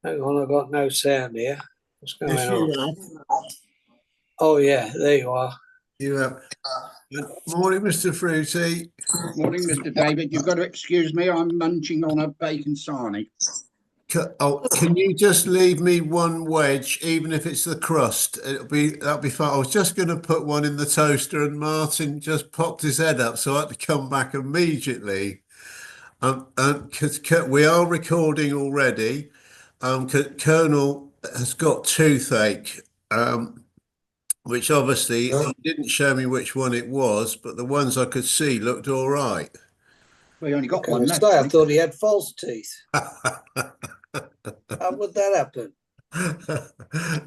Hang on, I've got no sound here. What's going Yes, on? you have. Oh, yeah, there you are. You have. Morning, Mr. Fruity. Morning, Mr. David. You've got to excuse me. I'm munching on a bacon sarnie. Can you just leave me one wedge, even if it's the crust? That'll be fine. I was just going to put one in the toaster, and Martin just popped his head up, so I had to come back immediately. Because we are recording already. Colonel has got toothache. Which obviously he didn't show me which one it was, but the ones I could see looked all right. Well, you only got one. one left. I thought he had false teeth. How would that happen?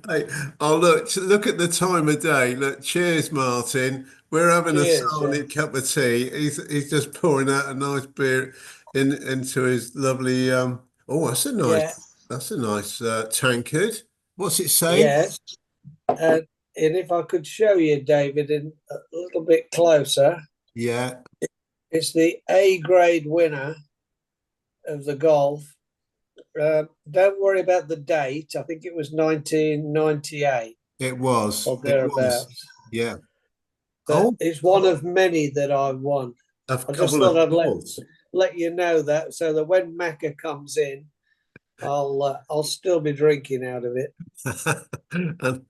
Hey, oh look at the time of day. Look, cheers, Martin. We're having a solid cup of tea. He's just pouring out a nice beer into his lovely. Oh, that's a nice tankard. What's it say? Yes. And if I could show you, David, in a little bit closer. Yeah. It's the A grade winner of the golf. Don't worry about the date. I think it was 1998. It was. Or thereabouts. Yeah. It's one of many that I've won. I just thought I'd let you know that, so that when Macca comes in, I'll still be drinking out of it. And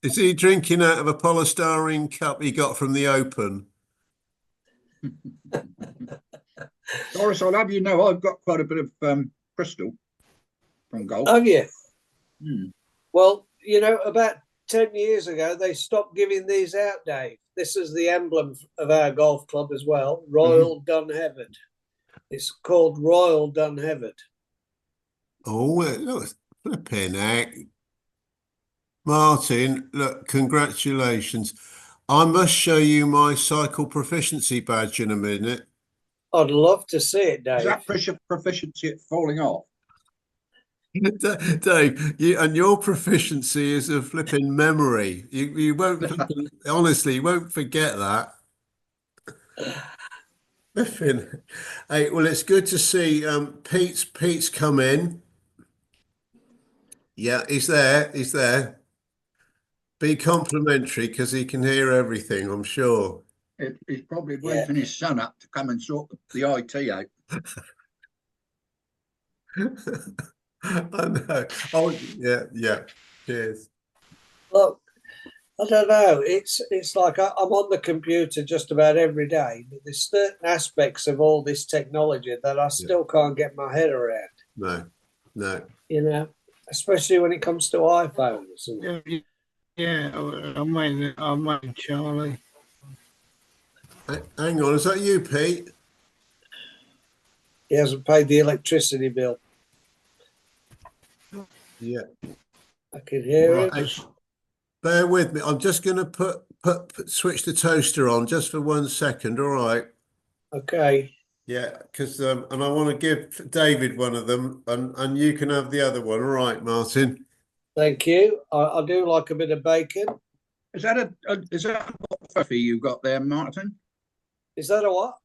is he drinking out of a polystyrene cup he got from the Open? Doris, I'll have you know I've got quite a bit of crystal from golf. Have you? Well, about 10 years ago, they stopped giving these out, Dave. This is the emblem of our golf club as well, Royal Dunheved. It's called Royal Dunheved. Oh, look, flipping heck. Martin, look, congratulations. I must show you my cycle proficiency badge in a minute. I'd love to see it, Dave. Is that proficiency at falling off? Dave, your proficiency is a flipping memory. You won't, honestly, you won't forget that. Hey, well, it's good to see Pete's come in. Yeah, he's there. He's there. Be complimentary because he can hear everything, I'm sure. He's probably waiting his son up to come and sort the IT out. I know. Oh, yeah. Cheers. Look, I don't know. It's like I'm on the computer just about every day, but there's certain aspects of all this technology that I still can't get my head around. No. Especially when it comes to iPhones. Yeah, I'm waiting, Charlie. Hang on, is that you, Pete? He hasn't paid the electricity bill. Yeah. I can hear it. Bear with me. I'm just going to switch the toaster on just for 1 second. All right. Okay. Yeah, because and I want to give David one of them, and you can have the other one. All right, Martin. Thank you. I do like a bit of bacon. Is that a bottle of Furphy you got there, Martin? Is that a what?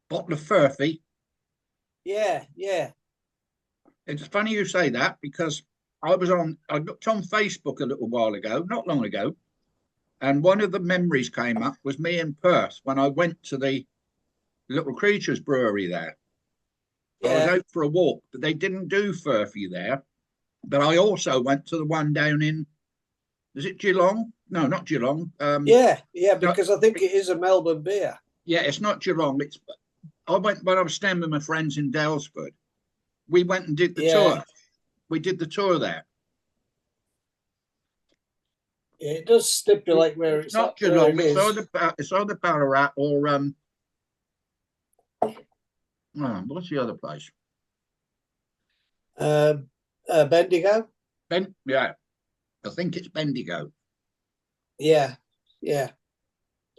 Bottle of Furphy. Yeah. It's funny you say that because I looked on Facebook a little while ago, not long ago, and one of the memories came up was me in Perth when I went to the Little Creatures Brewery there. Yeah. I was out for a walk, but they didn't do Furphy there. But I also went to the one down in, is it Geelong? No, not Geelong. Yeah, because I think it is a Melbourne beer. Yeah, it's not Geelong. I went when I was staying with my friends in Dalesford. We went and did the tour. We did the tour there. Yeah, it does stipulate where it's not Geelong. It's either Ballarat or what's the other place? Bendigo. Yeah, I think it's Bendigo. Yeah.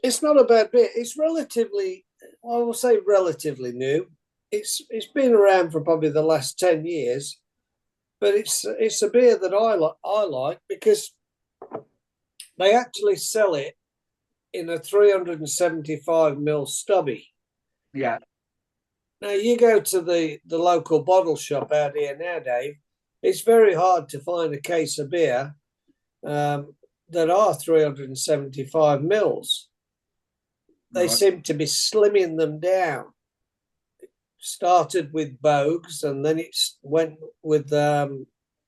It's not a bad beer. It's relatively, I will say, relatively new. It's been around for probably the last 10 years, but it's a beer that I like because they actually sell it in a 375ml stubby. Yeah. Now you go to the local bottle shop out here now, Dave, it's very hard to find a case of beer that are 375 mils. They seem to be slimming them down. Started with Bogues, and then it went with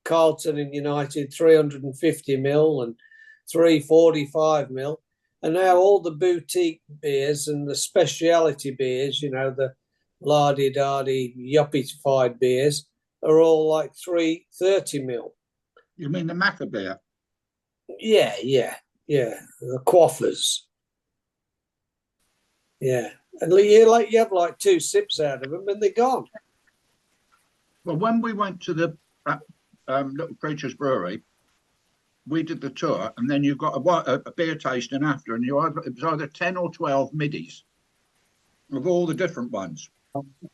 Carlton and United 350 mil and 345 mil. And now all the boutique beers and the speciality beers, you know, the lardy-dardy, yuppified beers, are all like 330 mil. You mean the Macca beer? Yeah. The quaffers. Yeah. And you have like 2 sips out of them and they're gone. Well, when we went to the Little Creatures Brewery, we did the tour, and then you got a beer tasting after, and it was either 10 or 12 middies of all the different ones.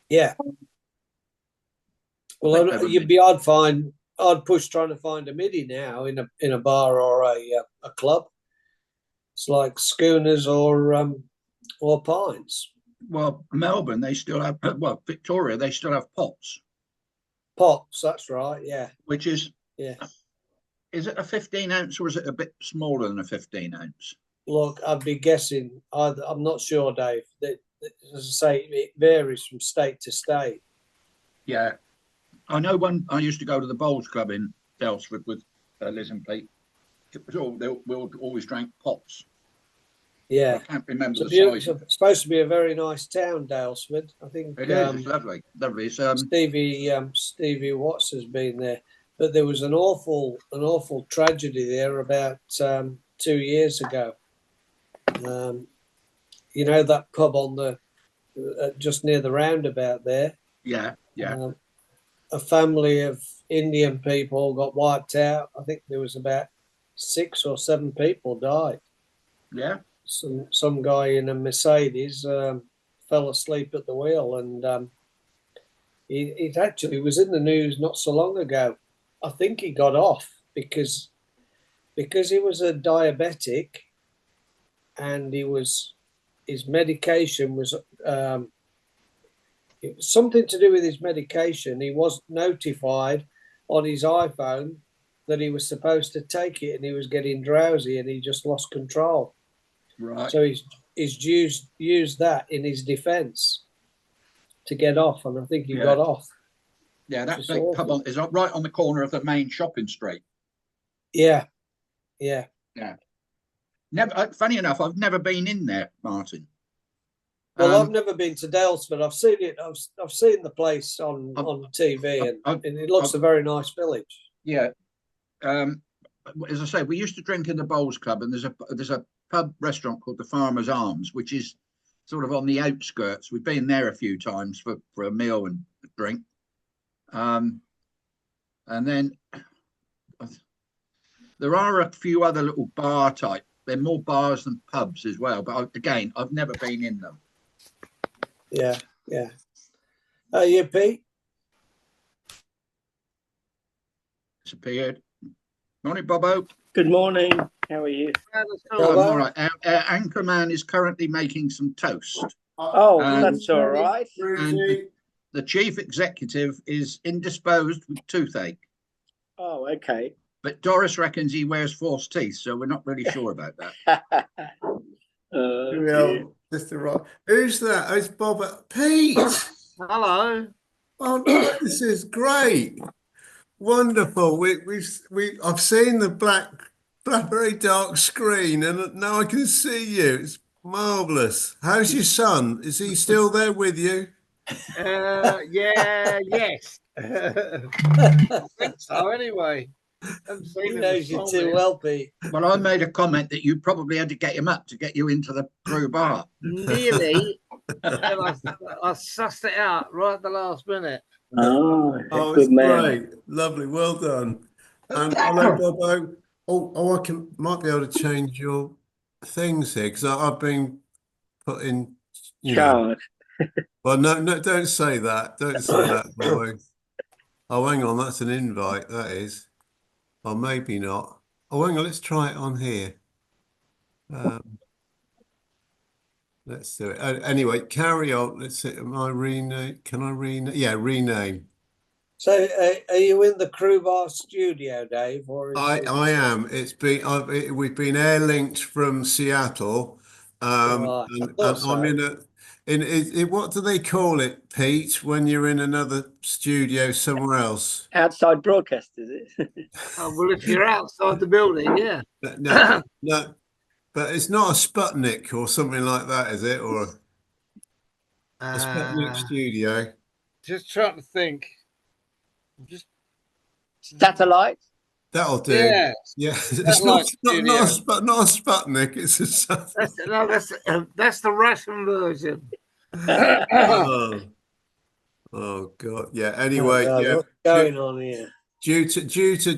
Yeah. Well, I'd push trying to find a midi now in a bar or a club. It's like schooners or pints. Well, Melbourne, they still have. Well, Victoria, they still have pots. Pots, that's right. Yeah. Which is yeah. Is it a 15 ounce or is it a bit smaller than a 15 ounce? Look, I'd be guessing. I'm not sure, Dave. As I say, it varies from state to state. Yeah, I know when I used to go to the bowls club in Dalesford with Liz and Pete, it was we always drank pots. Yeah, I can't remember the size. It's supposed to be a very nice town, Dalesford. I think it is. It's lovely. It's, Stevie Watts has been there, but there was an awful tragedy there about 2 years ago. You know that pub on the just near the roundabout there. Yeah. A family of Indian people got wiped out. I think there was about 6 or 7 people died. Yeah. Some guy in a Mercedes fell asleep at the wheel, and he actually was in the news not so long ago. I think he got off because he was a diabetic, and his medication was it was something to do with his medication. He wasn't notified on his iPhone that he was supposed to take it, and he was getting drowsy, and he just lost control. Right. So he's used that in his defence to get off, and I think he got off. Yeah, that big pub is right on the corner of the main shopping street. Yeah. Never. Funny enough, I've never been in there, Martin. Well, I've never been to Dalesford. I've seen it. I've seen the place on TV, and it looks a very nice village. Yeah. As I say, we used to drink in the Bowls Club, and there's a pub restaurant called the Farmer's Arms, which is sort of on the outskirts. We've been there a few times for a meal and a drink. And then there are a few other little bar type. They're more bars than pubs as well. But I've never been in them. Yeah. You, Pete? Disappeared. Morning, Bobo. Good morning. How are you? All right. Our anchorman is currently making some toast. Oh, that's all right. And the chief executive is indisposed with toothache. Oh, okay. But Doris reckons he wears false teeth, so we're not really sure about that. Who's that? Oh, it's Bob. Pete. Hello. Oh no, this is great. Wonderful. I've seen the very dark screen, and now I can see you. It's marvelous. How's your son? Is he still there with you? Yes. I think so. Anyway, he knows you too well, Pete. Well, I made a comment that you probably had to get him up to get you into the crew bar. Nearly. I sussed it out right at the last minute. Oh, it's great. Lovely. Well done. And hello, Bobo. I might be able to change your things here because I've been put in charge. Well, no, don't say that. Don't say that, boy. Oh, hang on. That's an invite. That is. Or maybe not. Oh, hang on. Let's try it on here. Let's do it. Anyway, carry on. Let's see. Am I rename? Can I rename? Yeah, rename. So, are you in the Crew Bar studio, Dave? Or is I am. We've been air linked from Seattle, Right, I and thought I'm so. what do they call it, Pete, when you're in another studio somewhere else? Outside broadcast, is it? Well, if you're outside the building, yeah. No, no, but it's not a Sputnik or something like that, is it? Or a Sputnik studio? Just trying to think. Just Satellite. That'll do. yeah, Yeah, it's satellite not a studio. not a Sputnik. It's a satellite. That's the Russian version. Oh, oh God. Yeah. Oh, Anyway, God, yeah. what's going on here? Due to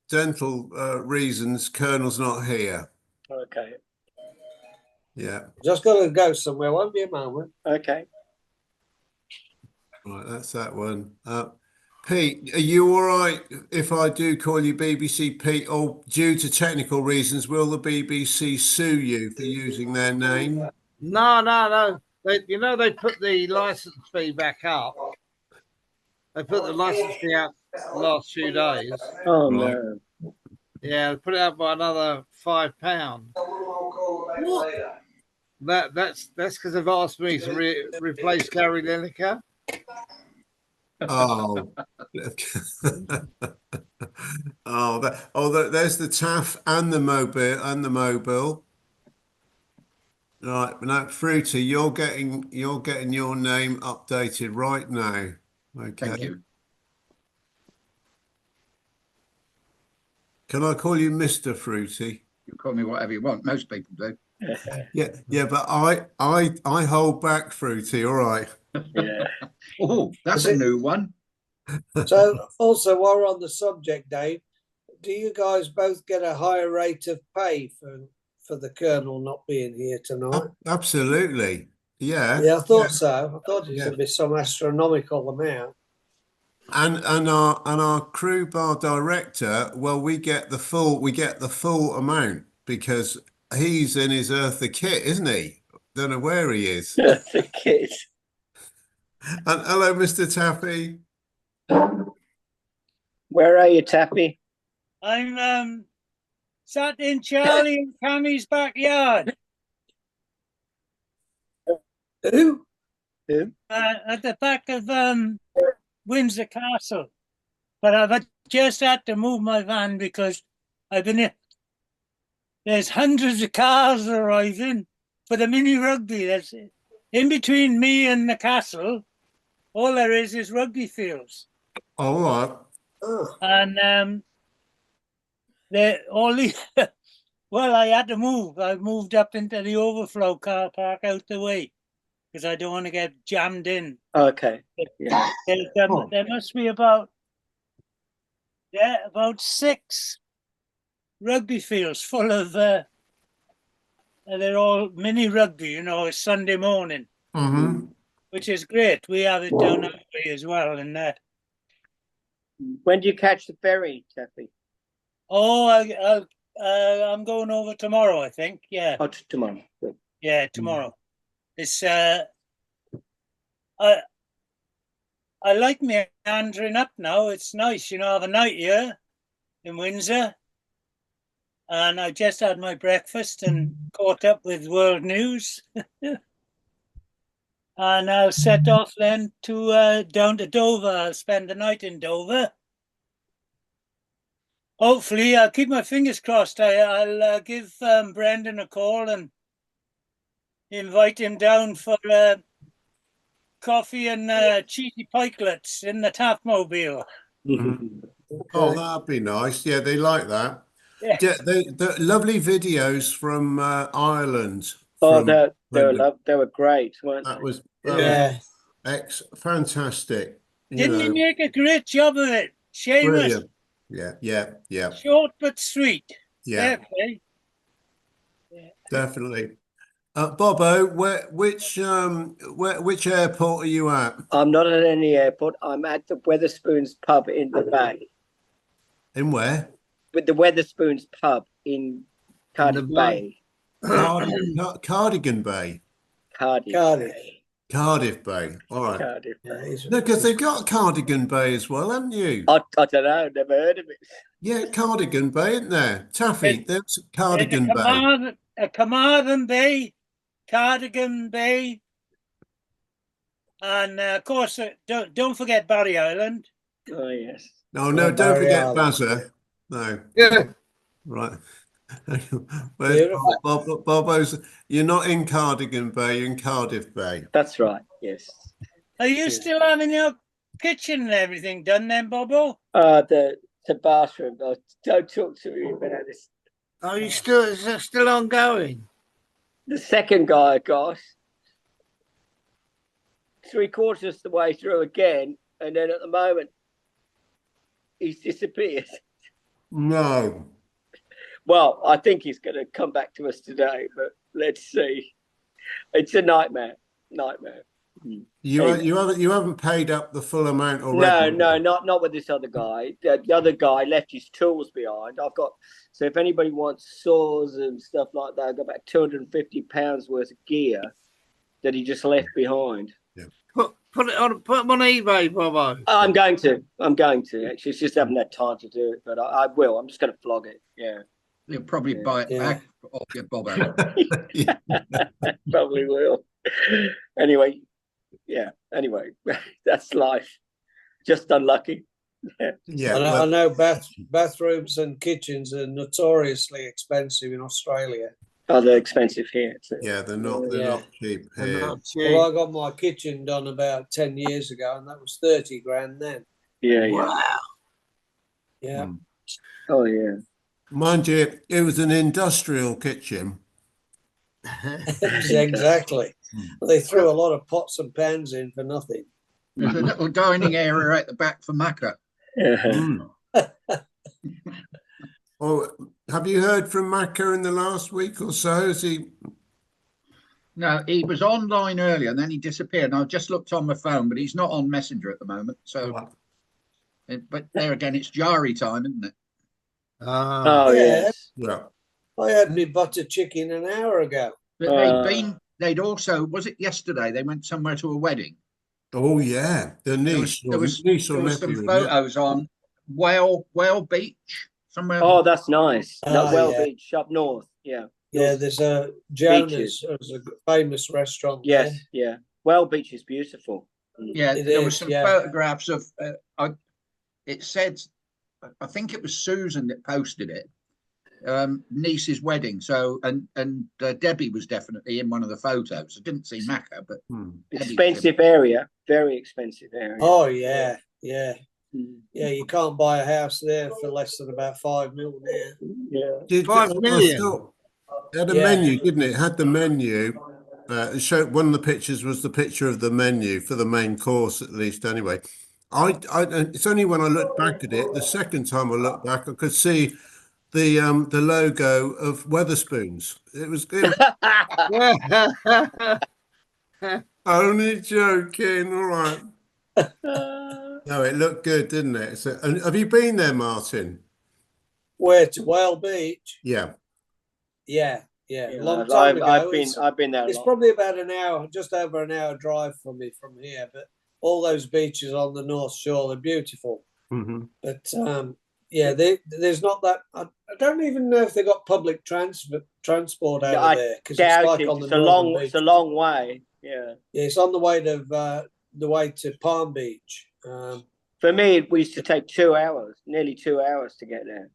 dental reasons, Colonel's not here. Okay. Yeah. Just got to go somewhere. Won't be a moment. Okay. Right. That's that one. Pete, are you all right if I do call you BBC Pete? Or due to technical reasons, will the BBC sue you for using their name? No. They put the license fee back up. They put the license fee up the last few days. Oh Right. no. Yeah, they put it up by another £5. What? That's because they've asked me to replace Gary Lineker. Oh. There's the TAF and the mobile. Right, now Fruity, you're getting your name updated right now. Okay. Thank you. Can I call you Mr. Fruity? You call me whatever you want. Most people do. Yeah, but I hold back, Fruity. All right. Yeah. Oh, that's a new one. So, also, while we're on the subject, Dave, do you guys both get a higher rate of pay for the Colonel not being here tonight? Absolutely. Yeah. Yeah, I thought so. I thought it Yeah. would be some astronomical amount. And our crew bar director, well, we get the full amount because he's in his Eartha kit, isn't he? Don't know where he is. The kid. And hello, Mr. Taffy. Where are you, Tappy? I'm sat in Charlie and Cammy's backyard Who? at the back of Windsor Castle. But I've just had to move my van because there's hundreds of cars arriving for the mini rugby. That's in between me and the castle. All there is rugby fields. All right. Oh, And they're all the well, I had to move. I moved up into the overflow car park out the way because I don't want to get jammed in. Okay. Yeah. There must be about 6 rugby fields full of they're all mini rugby, it's Sunday morning, which is great. We have it down that way as well. And When do you catch the ferry, Tappy? I'm going over tomorrow, I think. Yeah. Oh, tomorrow. Good. Yeah, tomorrow. It's I like meandering up now. It's nice, I have a night here in Windsor. And I just had my breakfast and caught up with world news. And I'll set off then to down to Dover. I'll spend the night in Dover. Hopefully, I'll keep my fingers crossed. I'll give Brendan a call and invite him down for coffee and cheesy pikelets in the Taffmobile. Oh, that'd be nice. Yeah, they like that. Yeah. Yeah, the lovely videos from Ireland. Oh, from they were great, weren't they? that was yeah. fantastic. Didn't he make a great job of it? Seamus. Brilliant. Yeah. Short but sweet. Yeah, Okay. definitely. Bobo, which airport are you at? I'm not at any airport. I'm at the Weatherspoons pub in the bay. In where? With the Weatherspoons pub in Cardiff Bay. Cardigan Bay. Cardiff Cardiff. Bay. Cardiff Bay. All right. Cardiff. Yeah, No, because they've got Cardigan Bay as well, haven't you? I don't know. Never heard of it. Yeah, Cardigan Bay, isn't there? Taffy, there's Cardigan Bay. Carmarthen Bay, Cardigan Bay, and of course, don't forget Barry Island. Oh yes. Oh, no, Well, don't Barry forget Island. Bazza. No, Yeah. right. Where's Beautiful. Bobo's? You're not in Cardigan Bay, you're in Cardiff Bay. That's right. Yes. Are you still having your kitchen and everything done then, Bobo? The bathroom. Oh, don't talk to me about this. Are you still? Is that still ongoing? The second guy I got 3/4 of the way through again, and then at the moment he's disappeared. No. Well, I think he's going to come back to us today, but let's see. It's a nightmare. You haven't paid up the full amount already. No, not with this other guy. The other guy left his tools behind. So if anybody wants saws and stuff like that, I've got about £250 worth of gear that he just left behind. Yeah. Put them on eBay, Bobo. I'm going to. Actually, it's just haven't had time to do it, but I will. I'm just going to flog it. Yeah. You'll probably buy it back off your Bobo. Probably will. Anyway, that's life. Just unlucky. Yeah. I know bathrooms and kitchens are notoriously expensive in Australia. Oh, they're expensive here too. Yeah, they're not cheap here. Well, I got my kitchen done about 10 years ago, and that was 30 grand then. Yeah. Wow. Yeah. Oh yeah. Mind you, it was an industrial kitchen. Exactly. They threw a lot of pots and pans in for nothing. There's a little dining area at the back for Macca. Oh, have you heard from Macca in the last week or so? Is he? No, he was online earlier and then he disappeared. And I just looked on my phone, but he's not on Messenger at the moment. So, but there again, it's Jari time, isn't it? Oh yeah. yes. Yeah. I had me butter chicken an hour ago. But they'd also, was it yesterday? They went somewhere to a wedding. Oh yeah, the niece. There was some nephew, photos on Whale Beach somewhere. Oh, that's nice. Oh, yeah. Beach up north. Yeah. Yeah, there's a Jonas, there's a famous restaurant. Yes. there. Yeah. Whale Beach is beautiful. Yeah, It there was is, some yeah. photographs of. It said, I think it was Susan that posted it. Niece's wedding. So and Debbie was definitely in one of the photos. I didn't see Macca, but Expensive area, very expensive area. Oh yeah. Yeah, you can't buy a house there for less than about 5 million now. Yeah. 5 million. It had a menu, didn't it? It had the menu. It showed one of the pictures was the picture of the menu for the main course, at least. Anyway, it's only when I looked back at it, the second time I looked back, I could see the logo of Weatherspoons. It was only joking. All right. No, it looked good, didn't it? So, and have you been there, Martin? Where, to Whale Beach? Yeah. Yeah. Long time ago. I've been there. It's probably about an hour, just over an hour drive from me from here. But all those beaches on the North Shore, they're beautiful. Mm-hmm. But there's not that. I don't even know if they got public transport over there, because it's like on the northern beach. It's a long way. Yeah. Yeah, it's on the way to Palm Beach. For me, we used to take 2 hours, nearly 2 hours to get there,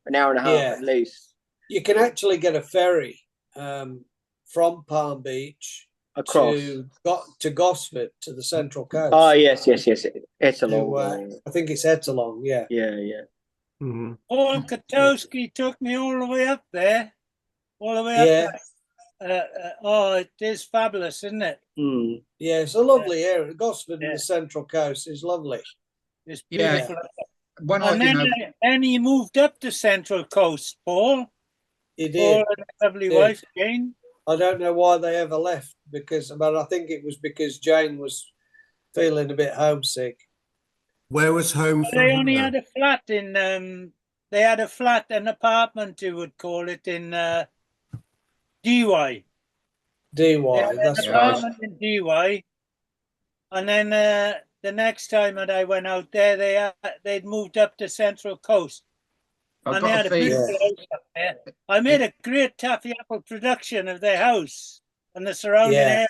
an hour and a half at least. You can actually get a ferry from Palm Beach across to Gosford, to the Central Coast. Oh yes. It's a long way. I think it's Ettalong. Yeah. Mm-hmm. Paul Katowski took me all the way up there, all the way up there. It is fabulous, isn't it? Mm. Yeah, it's a lovely area. Gosford and the Central Coast is lovely. It's beautiful. And then he moved up the Central Coast, Paul. He did. Paul and a lovely wife, Jane. I don't know why they ever left, but I think it was because Jane was feeling a bit homesick. Where was home? They only had a flat in. They had a flat, an apartment, you would call it, in DY. DY, that's right. In DY, And then the next time that I went out there, they'd moved up to Central Coast. I've And they got had a a beautiful feeling. house up there. I made a great taffy apple production of their house and the surrounding area.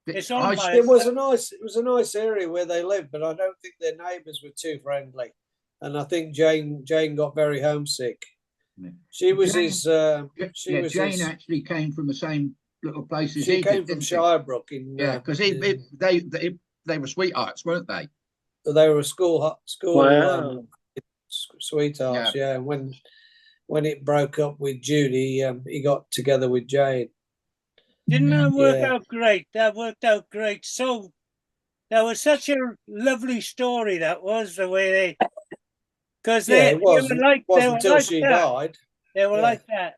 It's on my. It was a nice area where they lived, but I don't think their neighbours were too friendly. And I think Jane got very homesick. She was Jane actually came from the same little place as she he came did, from didn't she? Shirebrook in because they were sweethearts, weren't they? they were school Wow. sweethearts. Yeah. And when it broke up with Judy, he got together with Jane. Didn't that work out great? That worked out great. So that was such a lovely story. That was the way they, because they were like until she died. They were like that.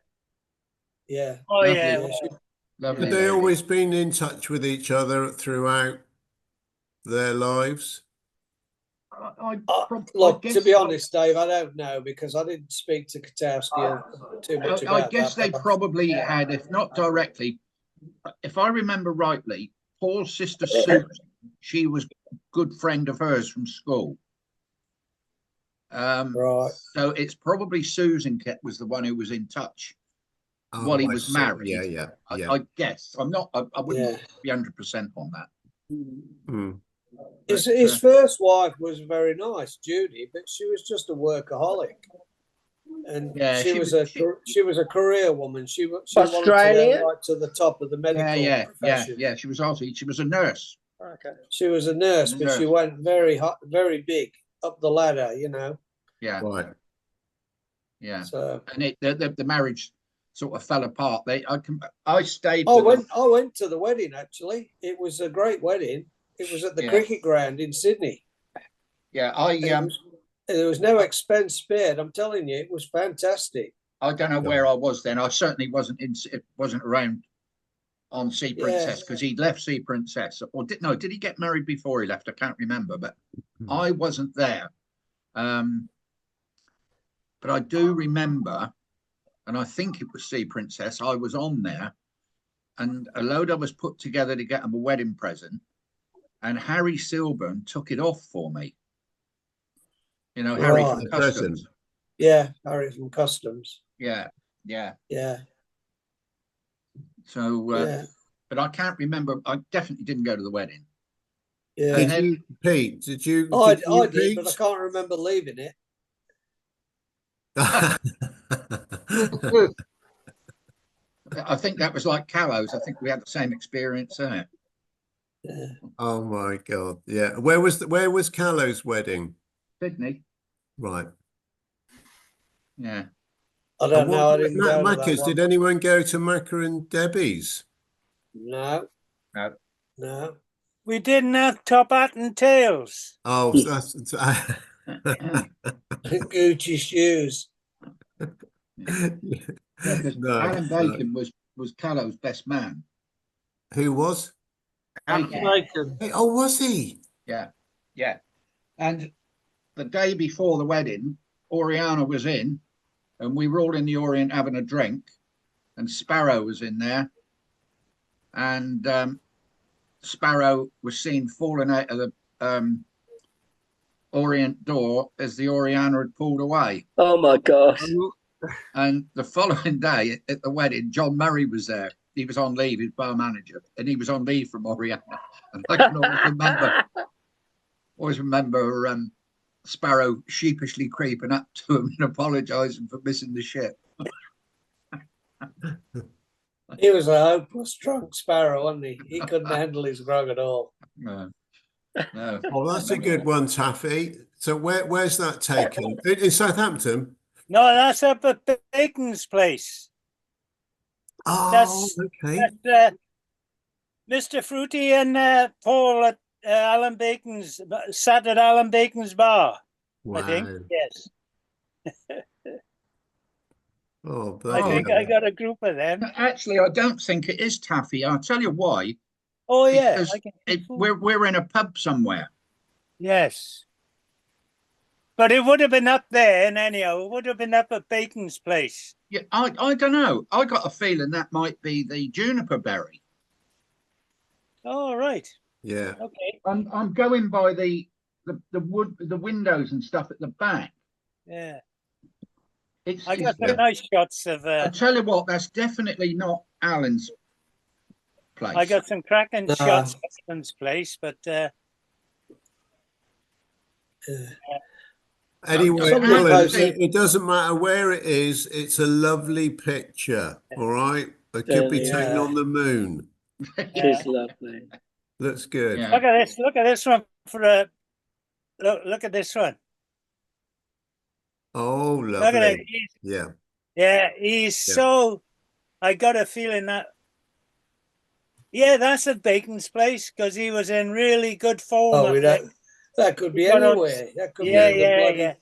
Yeah. Oh Lovely. yeah. Lovely. Had they always been in touch with each other throughout their lives? Look, to be honest, Dave, I don't know because I didn't speak to Katowski too much about I guess that. they probably had, if not directly, if I remember rightly, Paul's sister Susan, she was a good friend of hers from school. Right. So it's probably Susan was the one who was in touch while he was married. Yeah. I guess. I wouldn't be 100% on that. His first wife was very nice, Judy, but she was just a workaholic, and she was a career woman. She wanted to get right to the top of the medical profession. Yeah. She was Aussie. She was a nurse. Okay. She was a nurse, but she went very big up the ladder. Yeah. Right. Yeah. So and the marriage sort of fell apart. I stayed. I went to the wedding. Actually, it was a great wedding. It was at the cricket ground in Sydney. Yeah, there was no expense spared. I'm telling you, it was fantastic. I don't know where I was then. I certainly wasn't around on Sea Princess because he'd left Sea Princess. Or did he get married before he left? I can't remember, but I wasn't there. But I do remember, and I think it was Sea Princess. I was on there, and a load of us put together to get him a wedding present. And Harry Silburn took it off for me. Harry from Customs. Yeah, Harry from Customs. Yeah. So, but I can't remember. I definitely didn't go to the wedding. Yeah. Did you, Pete? Did you? I did, but I can't remember leaving it. I think that was like Callow's. I think we had the same experience there. Yeah. Oh my God! Yeah, where was Callow's wedding? Sydney. Right. Yeah. I don't know. I didn't go to that one. Did anyone go to Macca and Debbie's? No. We didn't have top hat and tails. Oh, that's Gucci shoes. Alan Bacon was Callow's best man. Who was? Bacon. Oh, was he? Yeah. And the day before the wedding, Oriana was in, and we were all in the Orient having a drink, and Sparrow was in there, and Sparrow was seen falling out of the Orient door as the Oriana had pulled away. Oh my gosh. And the following day at the wedding, John Murray was there. He was on leave, his bar manager, and he was on leave from Oriana. And I can always remember Sparrow sheepishly creeping up to him and apologising for missing the ship. He was a hopeless drunk Sparrow, wasn't he? He couldn't handle his grog at all. No. Oh, that's a good one, Taffy. So where's that taken? In Southampton? No, that's up at Bacon's place. Oh, okay. That's Mr. Fruity and Paul at Alan Bacon's sat at Alan Bacon's bar. Wow. I think yes. I think I got a group of them. Actually, I don't think it is Taffy. I'll tell you why. Oh yeah, we're in a pub somewhere. Yes, but it would have been up there, and anyhow, it would have been up at Bacon's place. Yeah, I don't know. I got a feeling that might be the Juniper Berry. Oh right. Yeah. Okay. I'm going by the wood, the windows and stuff at the back. Yeah. It's, I got it's some nice shots of. I tell you what, that's definitely not Alan's place. I got some cracking Nah. shots of Alan's place, but Anyway, Somebody Alan, posted- it doesn't matter where it is. It's a lovely picture. All right. It could be Yeah. taken on the moon. It is lovely. Looks good. Yeah. look at this. Look at this one for a. Look at this one. Oh, Look at it. lovely. Yeah. Yeah, he's Yeah. so. I got a feeling that. Yeah, that's at Bacon's place because he was in really good form. Oh, up there. that could be Got on- anywhere. That could Yeah, be in the yeah, bloody. yeah.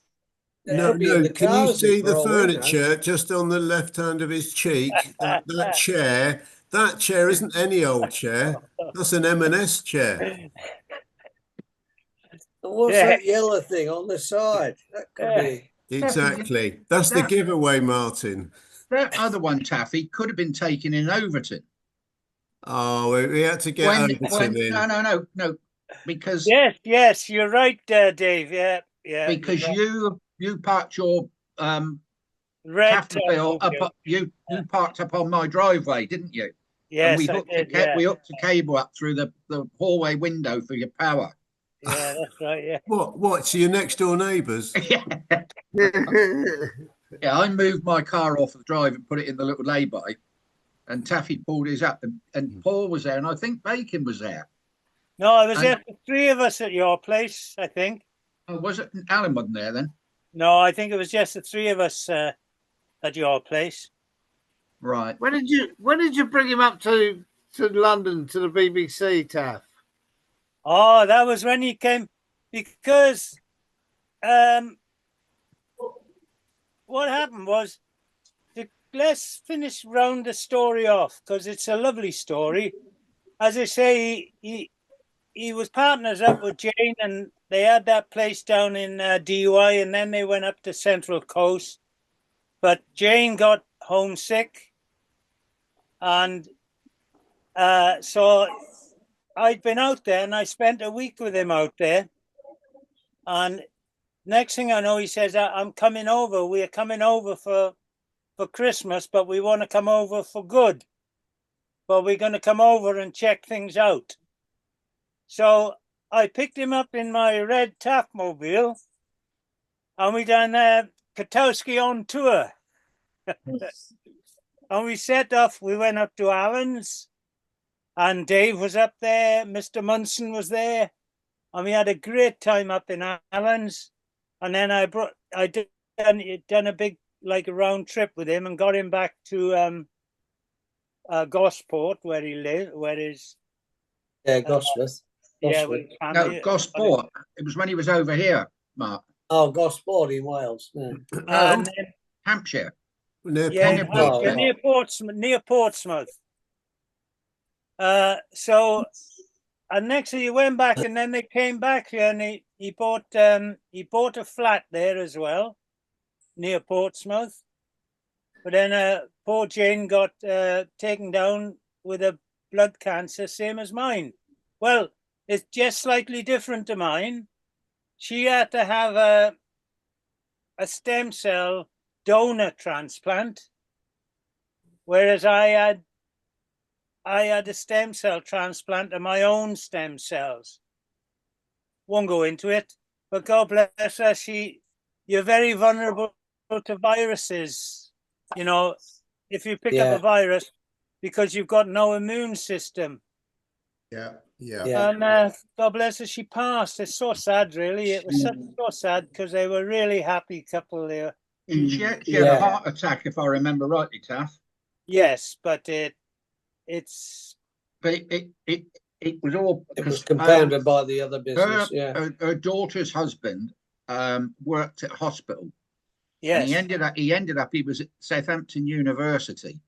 It No, could be in no. the Can you cars see for the all we know. furniture just on the left hand of his cheek? That chair. That chair isn't any old chair. That's an M&S chair. And what's Yeah. that yellow thing on the side? That could Yeah. be. Exactly. That's the giveaway, Martin. That other one, Taffy, could have been taken in Overton. Oh, we had to get Overton in. No, because Yes, you're right, Dave. Yeah, yeah. because you're right. you parked your Red Taffyville up, you parked up on my driveway, didn't you? Yes, and we I hooked did. we hooked a cable up through the hallway window for your power. Yeah, that's right. Yeah. What? So your next door neighbours? Yeah, I moved my car off the drive and put it in the little lay-by, and Taffy pulled his up, and Paul was there, and I think Bacon was there. No, I was And- there for 3 of us at your place, I think. Oh, was it? Alan wasn't there then, No, I think it was just the 3 of us at your place. right? When did you bring him up to London to the BBC, Taff? Oh, that was when he came because what happened was let's finish round the story off because it's a lovely story. As I say, he was partners up with Jane and they had that place down in DUI and then they went up to Central Coast. But Jane got homesick and so I'd been out there and I spent a week with him out there. And next thing I know, he says, I'm coming over. We're coming over for Christmas, but we want to come over for good. But we're going to come over and check things out. So I picked him up in my red Taffmobile and we done Katowski on tour. And we set off. We went up to Alan's. And Dave was up there, Mr. Munson was there, and we had a great time up in Alan's. And then I done a big like a round trip with him and got him back to Gosport where he lived, where his Gosforth. yeah, Gosford. with his No, family. Gosport. It was when he was over here, Mark. Oh, Gosport in Wales. Yeah. And then, Hampshire. Near yeah, Portsmouth. near Portsmouth. So, and next thing he went back, and then they came back here, and he bought a flat there as well, near Portsmouth. But then poor Jane got taken down with a blood cancer, same as mine. Well, it's just slightly different to mine. She had to have a stem cell donor transplant, whereas I had a stem cell transplant of my own stem cells. Won't go into it, but God bless her. You're very vulnerable to viruses. You know, if you pick up a virus because you've got no immune system. Yeah. And God bless her, she passed. It's so sad, really. It was so sad because they were really happy couple there. She had a heart attack, if I remember rightly, Taff. Yes, but it was all. It was compounded by the other business. Her daughter's husband worked at hospital. yes. And he ended up. He was at Southampton University,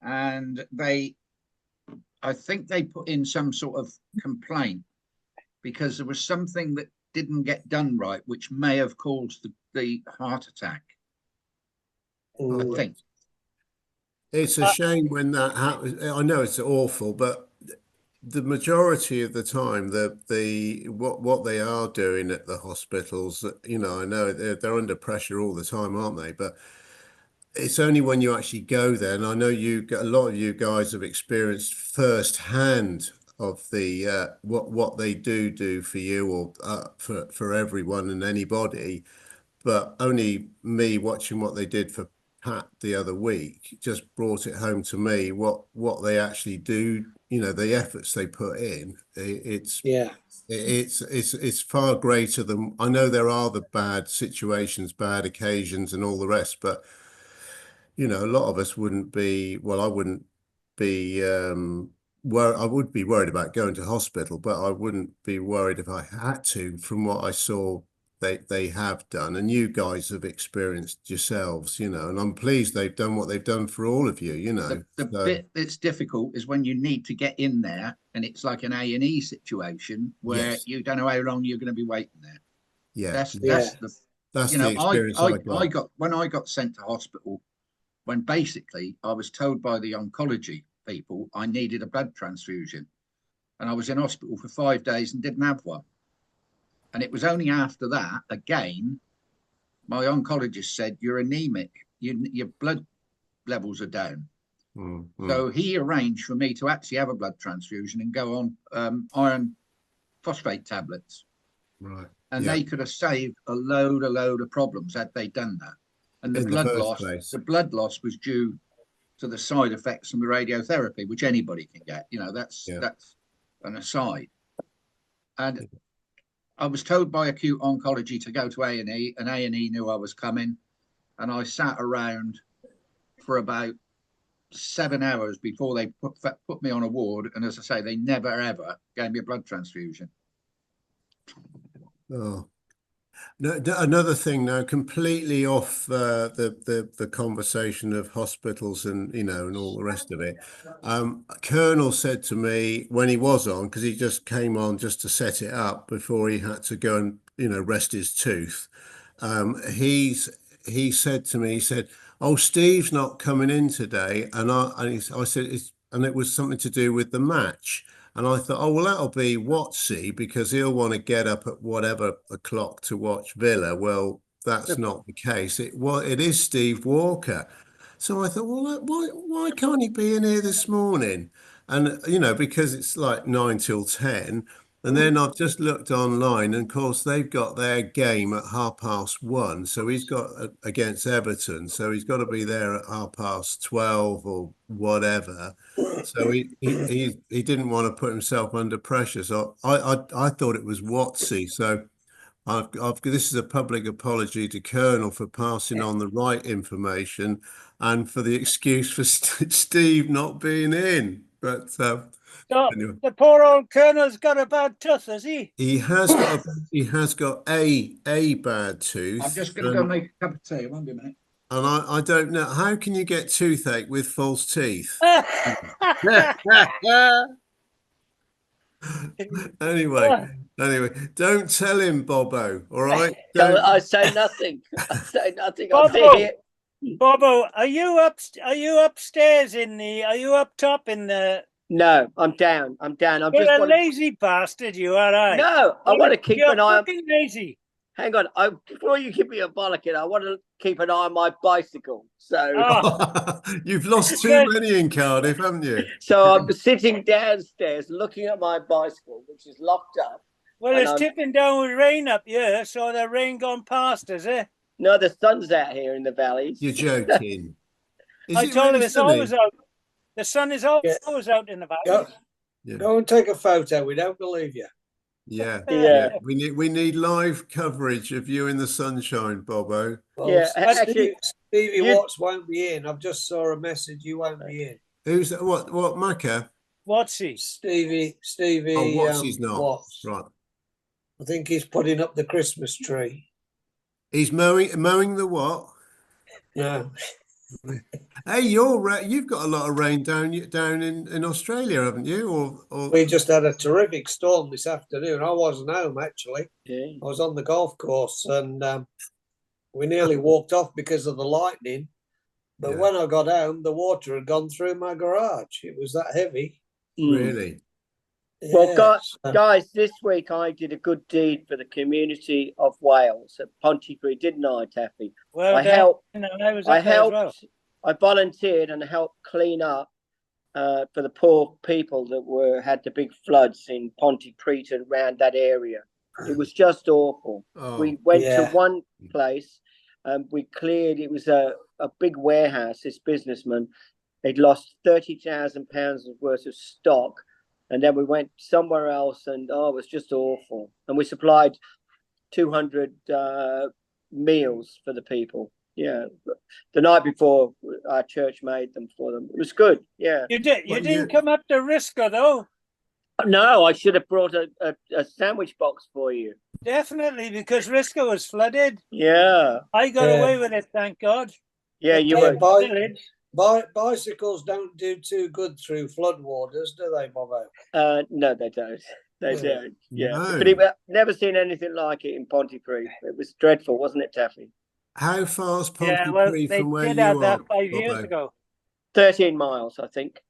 and I think they put in some sort of complaint because there was something that didn't get done right, which may have caused the heart attack. I think. It's a shame when that happens. I know it's awful, but the majority of the time, what they are doing at the hospitals, you know, I know they're under pressure all the time, aren't they? But it's only when you actually go there, and I know a lot of you guys have experienced firsthand of the what they do for you or for everyone and anybody. But only me watching what they did for Pat the other week just brought it home to me what they actually do. You know, the efforts they put in. Yeah. It's far greater than I know. There are the bad situations, bad occasions, and all the rest, but you know, a lot of us wouldn't be. Well, I wouldn't be. Where I would be worried about going to hospital, but I wouldn't be worried if I had to. From what I saw, they have done, and you guys have experienced yourselves, you know. And I'm pleased they've done what they've done for all of you, you know. The So, bit that's difficult is when you need to get in there and it's like an A&E situation where yes, you don't know how long you're going to be waiting there. yeah, That's Yeah. that's the that's you the know experience I got. I got when I got sent to hospital, when basically I was told by the oncology people I needed a blood transfusion, and I was in hospital for 5 days and didn't have one. And it was only after that again my oncologist said you're anemic, your blood levels are down. So he arranged for me to actually have a blood transfusion and go on iron phosphate tablets. Right. And Yeah. they could have saved a load of problems had they done that. And the In the blood first loss, place. the blood loss was due to the side effects from the radiotherapy, which anybody can get. You know, that's an aside. And I was told by acute oncology to go to A&E, and A&E knew I was coming. And I sat around for about 7 hours before they put me on a ward. And as I say, they never ever gave me a blood transfusion. Oh. No, another thing now, completely off the conversation of hospitals and you know and all the rest of it. Colonel said to me when he was on, because he just came on just to set it up before he had to go and you know rest his tooth. He said to me, he said, "Oh, Steve's not coming in today," and I said, and it was something to do with the match. And I thought, oh, well, that'll be Watsy because he'll want to get up at whatever o'clock to watch Villa. Well, that's not the case. It is Steve Walker. So I thought, well, why can't he be in here this morning? And, you know, because it's like 9 till 10. And then I've just looked online, and of course, they've got their game at 1:30. So he's got against Everton. So he's got to be there at 12:30 or whatever. So he didn't want to put himself under pressure. So I thought it was Watsy. So this is a public apology to Colonel for passing on the right information and for the excuse for Steve not being in. But anyway. The poor old Colonel's got a bad tooth, has he? He has got a bad tooth. I'm just going to go make a cup of tea. It won't be a minute. And I don't know how can you get toothache with false teeth? Anyway, don't tell him, Bobo. All right. I say nothing. I say nothing. Bobo, are you upstairs in the? Are you up top in the? No, I'm down. I'm down. You're a lazy bastard, you are. Right? No, I want to keep an eye on. Lazy. Hang on. Before you give me a bollocking, I want to keep an eye on my bicycle. So you've lost too many in Cardiff, haven't you? So I'm sitting downstairs looking at my bicycle, which is locked up. Well, it's tipping down with rain up here, so the rain gone past us, eh? No, the sun's out here in the valleys. You're joking. I told him it's always out. The sun is always out in the valley. Go and take a photo. We don't believe you. Yeah. We need live coverage of you in the sunshine, Bobo. Well, actually, Stevie Watts won't be in. I've just saw a message. You won't be in. Who's that? What? Macca? Watsy. Stevie. Oh, Watsy's not. Watts. Right. I think he's putting up the Christmas tree. He's mowing the what? No. Hey, you've got a lot of rain down in Australia, haven't you? Or we just had a terrific storm this afternoon. I wasn't home actually. Yeah. I was on the golf course and we nearly walked off because of the lightning. But when I got home, the water had gone through my garage. It was that heavy. Really? Well, Yes. guys, this week I did a good deed for the community of Wales at Pontypridd, didn't I, Taffy? Well I done. helped. I was I up there as well. helped. I volunteered and helped clean up for the poor people that had the big floods in Pontypridd and around that area. It was just awful. Oh, We went to yeah. one place and we cleared. It was a big warehouse. This businessman, he'd lost £30,000 worth of stock, and then we went somewhere else, and it was just awful. And we supplied 200 meals for the people. Yeah, the night before our church made them for them. It was good. Yeah. You didn't come up to Risco though. No, I should have brought a sandwich box for you. Definitely, because Risco was flooded. Yeah. I got Yeah. away with it, thank God. Yeah, But you the were. village. Bicycles don't do too good through floodwaters, do they, Bobo? No, they don't. They Yeah. don't. Yeah, No. but never seen anything like it in Pontypridd. It was dreadful, wasn't it, Taffy? How far's Yeah, well, Pontypridd they from where did you have are, that 5 years Bobo? ago. 13 miles, I think.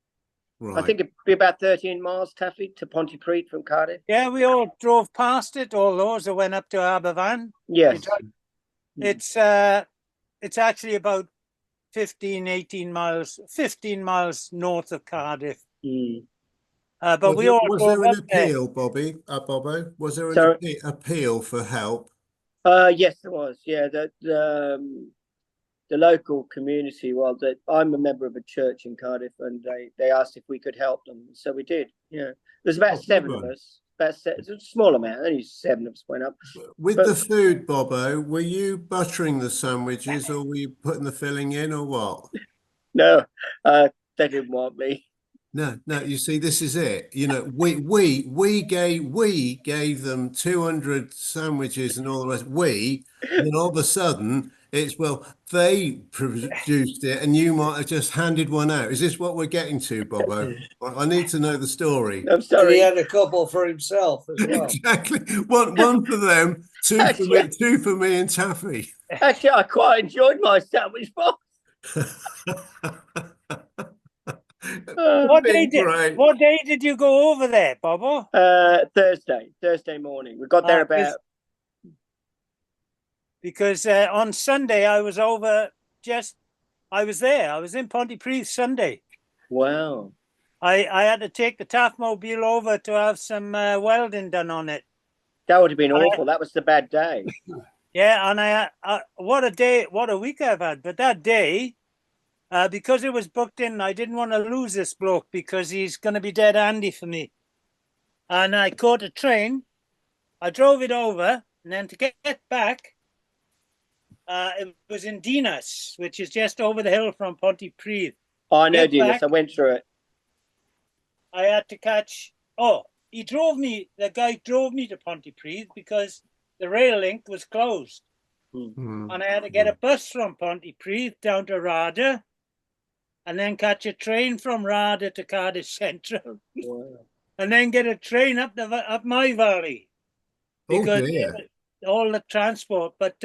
Right. I think it'd be about 13 miles, Taffy, to Pontypridd from Cardiff. Yeah, we all drove past it, all those that went up to Aberfan. Yes. It's actually about 15 miles north of Cardiff. Mm. But we all was drove there an up there. appeal, Bobo? Was there an Sorry? appeal for help? Yes, there was. Yeah, the local community. Well, I'm a member of a church in Cardiff, and they asked if we could help them, so we did. Yeah, there's about 7 of us. It's a small amount. Only 7 of us went up. With the food, Bobo, were you buttering the sandwiches, or were you putting the filling in, or what? No, they didn't want me. No. You see, this is it. You know, we gave them 200 sandwiches and all the rest. Then all of a sudden it's they produced it, and you might have just handed one out. Is this what we're getting to, Bobo? I need to know the story. I'm And he sorry. had a couple for himself as well. Exactly. One for them, two for me and Taffy. Actually, I quite enjoyed my sandwich box. What day did you go over there, Bobo? Thursday morning. We got there about. Because on Sunday I was over. I was there. I was in Pontypridd Sunday. Wow. I had to take the Taffmobile over to have some welding done on it. That would have been awful. That was the bad day. Yeah, and what a day, what a week I've had. But that day, because it was booked in, I didn't want to lose this bloke because he's going to be dead handy for me. And I caught a train. I drove it over, and then to get back, it was in Dinas, which is just over the hill from Pontypridd. Oh, I know Dinas. I went through it. I had to catch. Oh, the guy drove me to Pontypridd because the rail link was closed. And I had to get a bus from Pontypridd down to Rada, and then catch a train from Rada to Cardiff Central. Wow. And then get a train up my valley because all the transport. But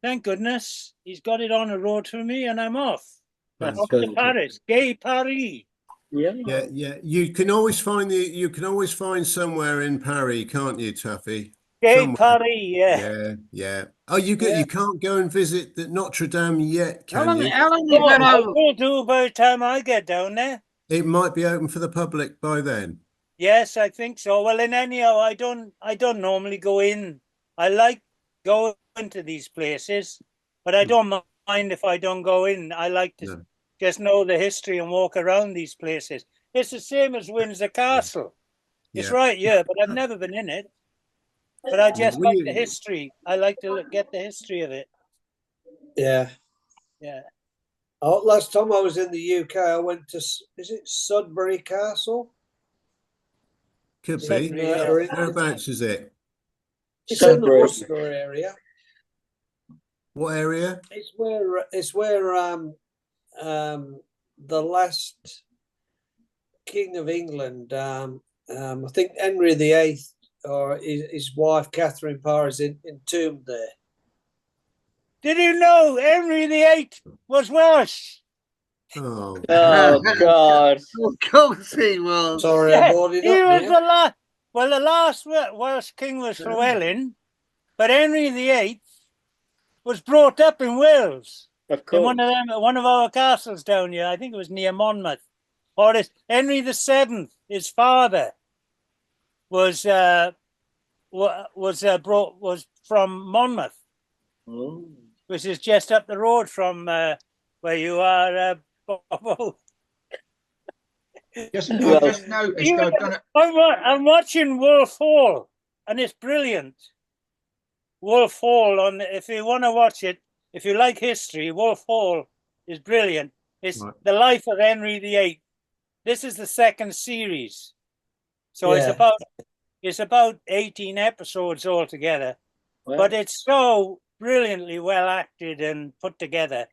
thank goodness he's got it on a road for me, and I'm off. Off to Paris, Gay Paris. Yeah. You can always find somewhere in Paris, can't you, Taffy? Gay Paris, yeah. Oh, you can't go and visit the Notre Dame yet, can you? How long you been I over? will do by the time I get down there. It might be open for the public by then. Yes, I think so. Well, and anyhow, I don't normally go in. I like going to these places, but I don't mind if I don't go in. I like to just know the history and walk around these places. It's the same as Windsor Castle. It's right here, but I've never been in it. But I just like the history. I like to get the history of it. Yeah. Oh, last time I was in the UK, I went to, is it Sudbury Castle? Could be. Whereabouts is it? It's in the Worcester area. What area? It's where the last King of England, I think Henry VIII, or his wife Catherine Parr, is entombed there. Did you know Henry VIII was Welsh? Oh, Oh God! Of course he was. Sorry, I brought it he was up. the last. Well, the last Welsh king was Llywelyn, but Henry VIII was brought up in Wales Of in course. one of our castles down here. I think it was near Monmouth. Or Henry VII, his father, was from Monmouth, which is just up the road from where you are, Bobo. I've Well, just noticed I've done it. I'm watching Wolf Hall, and it's brilliant. Wolf Hall, if you want to watch it, if you like history, Wolf Hall is brilliant. It's Right. the life of Henry VIII. This is the second series, so Yeah. it's about 18 episodes altogether. well, But it's so brilliantly well acted and put together,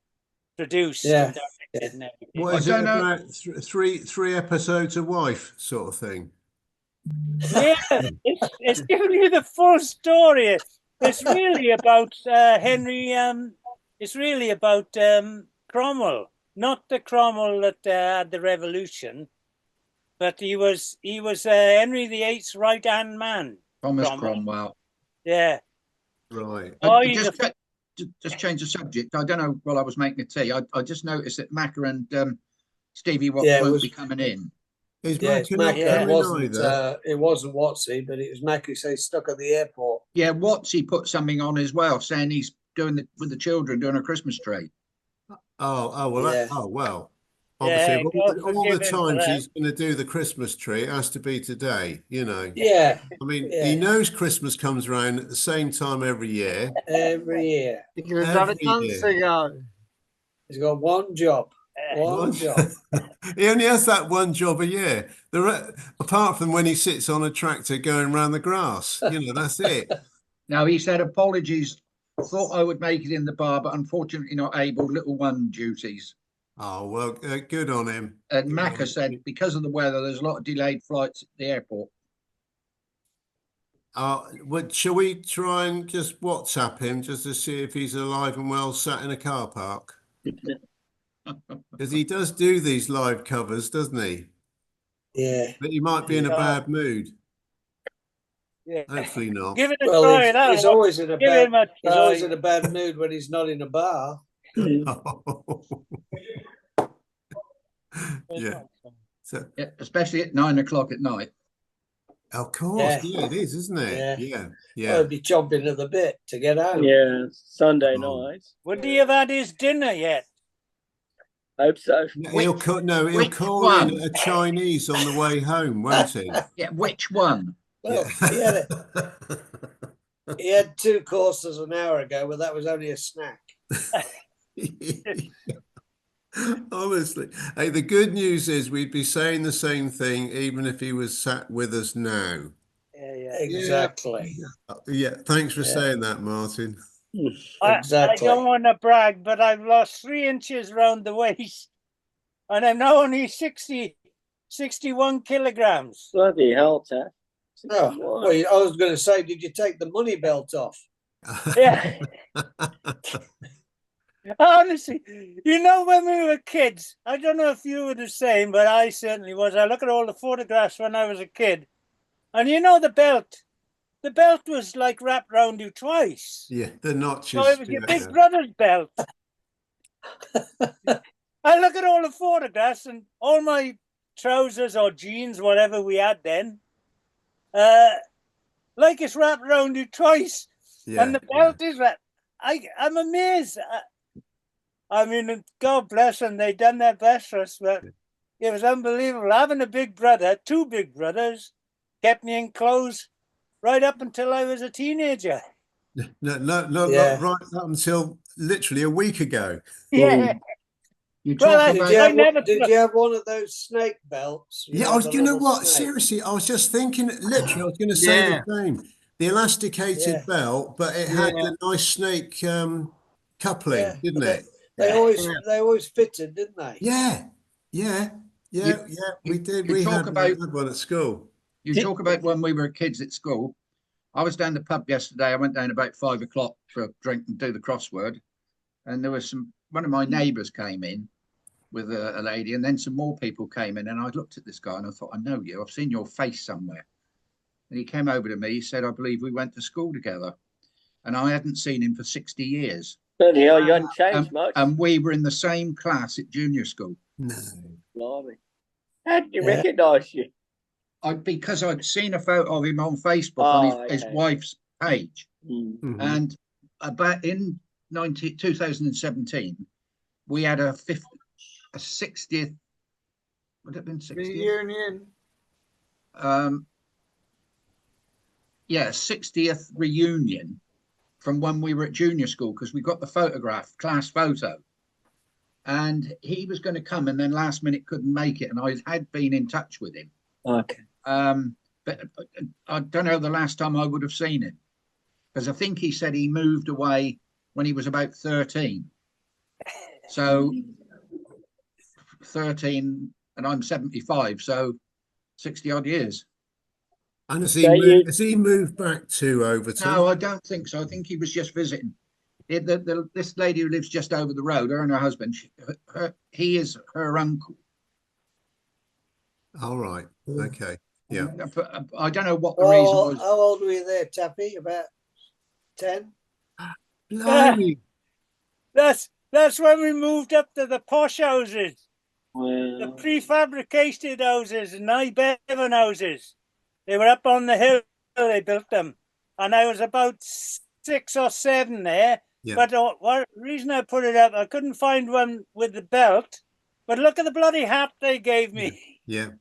produced Yeah. and directed and everything. what is I it don't know. about? Three episodes a wife sort of thing. Yeah, it's giving you the full story. It's really about Henry. It's really about Cromwell, not the Cromwell that had the revolution, but he was Henry VIII's right hand man. Thomas Cromwell. Cromwell. Yeah. Right. Oh, he's Just change the subject. I don't know. While I was making the tea, I just noticed that Macca and Stevie won't be coming in. Is Yeah, it's Macca not Macca. It coming wasn't. either? It wasn't Watsy, but it was Macca. So he's stuck at the airport. Yeah, Watsy put something on as well, saying he's doing with the children doing a Christmas tree. Oh well. Yeah. Well. Yeah, Obviously, God all the forgive him for times that. he's going to do the Christmas tree, it has to be today. You know. Yeah, I mean, Yeah. he knows Christmas comes around at the same time every year. every year. He could have done it Every months year. ago. He's got one job. One job. He only has that one job a year. Apart from when he sits on a tractor going around the grass, you know, that's it. Now he said apologies. Thought I would make it in the bar, but unfortunately not able. Little one duties. Oh well, good on him. And Good on Macca him. said because of the weather, there's a lot of delayed flights at the airport. Shall we try and just WhatsApp him just to see if he's alive and well, sat in a car park? Because he does do these live covers, doesn't he? Yeah. But he might be in a bad mood. Yeah. Hopefully not. Give it a Well, try. That he's always in a give bad. him a He's always try. in a bad mood when he's not in a bar. Yeah. So, Yeah, especially at 9 o'clock at night. of course, yeah, it is, isn't it? Yeah. Yeah. I'd be chomping at the bit to get out. yeah, Sunday Oh. night. Would he have had his dinner yet? Hope so. He'll which call one? in a Chinese on the way home, won't he? Yeah, which one? Well, he had 2 courses an hour ago, but that was only a snack. Honestly, hey, the good news is we'd be saying the same thing even if he was sat with us now. Yeah. Exactly. Yeah, thanks for Yeah. saying that, Martin. Exactly. I don't want to brag, but I've lost 3 inches round the waist, and I'm now only 61 kilograms. Bloody hell, Taff. Oh, well, I was going to say, did you take the money belt off? Yeah. Honestly, you know, when we were kids, I don't know if you were the same, but I certainly was. I look at all the photographs when I was a kid, and you know the belt was like wrapped round you twice. Yeah, the notches. So it was your big brother's belt. I look at all the photographs and all my trousers or jeans, whatever we had then, like it's wrapped around you twice, and the belt is wrapped. I'm amazed. I mean, God bless them. They done their best for us, but it was unbelievable. Having a big brother, 2 big brothers, kept me in clothes right up until I was a teenager. No, right up until literally a week ago. Yeah. You talk about Did you have one of those snake belts? Yeah, you know what? Seriously, I was just thinking, literally, I was going to say the same. The elasticated belt, but it had the nice snake coupling, didn't it? They always fitted, didn't they? Yeah. We did. We had one at school. You talk about when we were kids at school. I was down the pub yesterday. I went down about 5 o'clock for a drink and do the crossword. And there was one of my neighbours came in with a lady, and then some more people came in, and I looked at this guy and I thought, I know you. I've seen your face somewhere. And he came over to me. He said, I believe we went to school together, and I hadn't seen him for 60 years. Bloody hell, you hadn't changed much. And we were in the same class at junior school. No. Blimey. How did he recognise you? Because I'd seen a photo of him on Facebook on his wife's page. Mm. And about in 2017, we had a 60th, would it have been 60th? Reunion. 60th reunion from when we were at junior school, because we got the photograph, class photo. And he was going to come, and then last minute couldn't make it. And I had been in touch with him. Okay. But I don't know the last time I would have seen him, because I think he said he moved away when he was about 13. So 13, and I'm 75, so 60 odd years. And has he moved back to Overton? No, I don't think so. I think he was just visiting. This lady who lives just over the road, her and her husband, he is her uncle. All right. Okay. Yeah. I don't know what the reason was. How old were you there, Tappy? About 10? Blimey. That's when we moved up to the posh houses, Well, the prefabricated houses, and Bevan houses. They were up on the hill. They built them, and I was about 6 or 7 there. Yeah. But what reason I put it up, I couldn't find one with the belt. But look at the bloody hat they gave me. Yeah.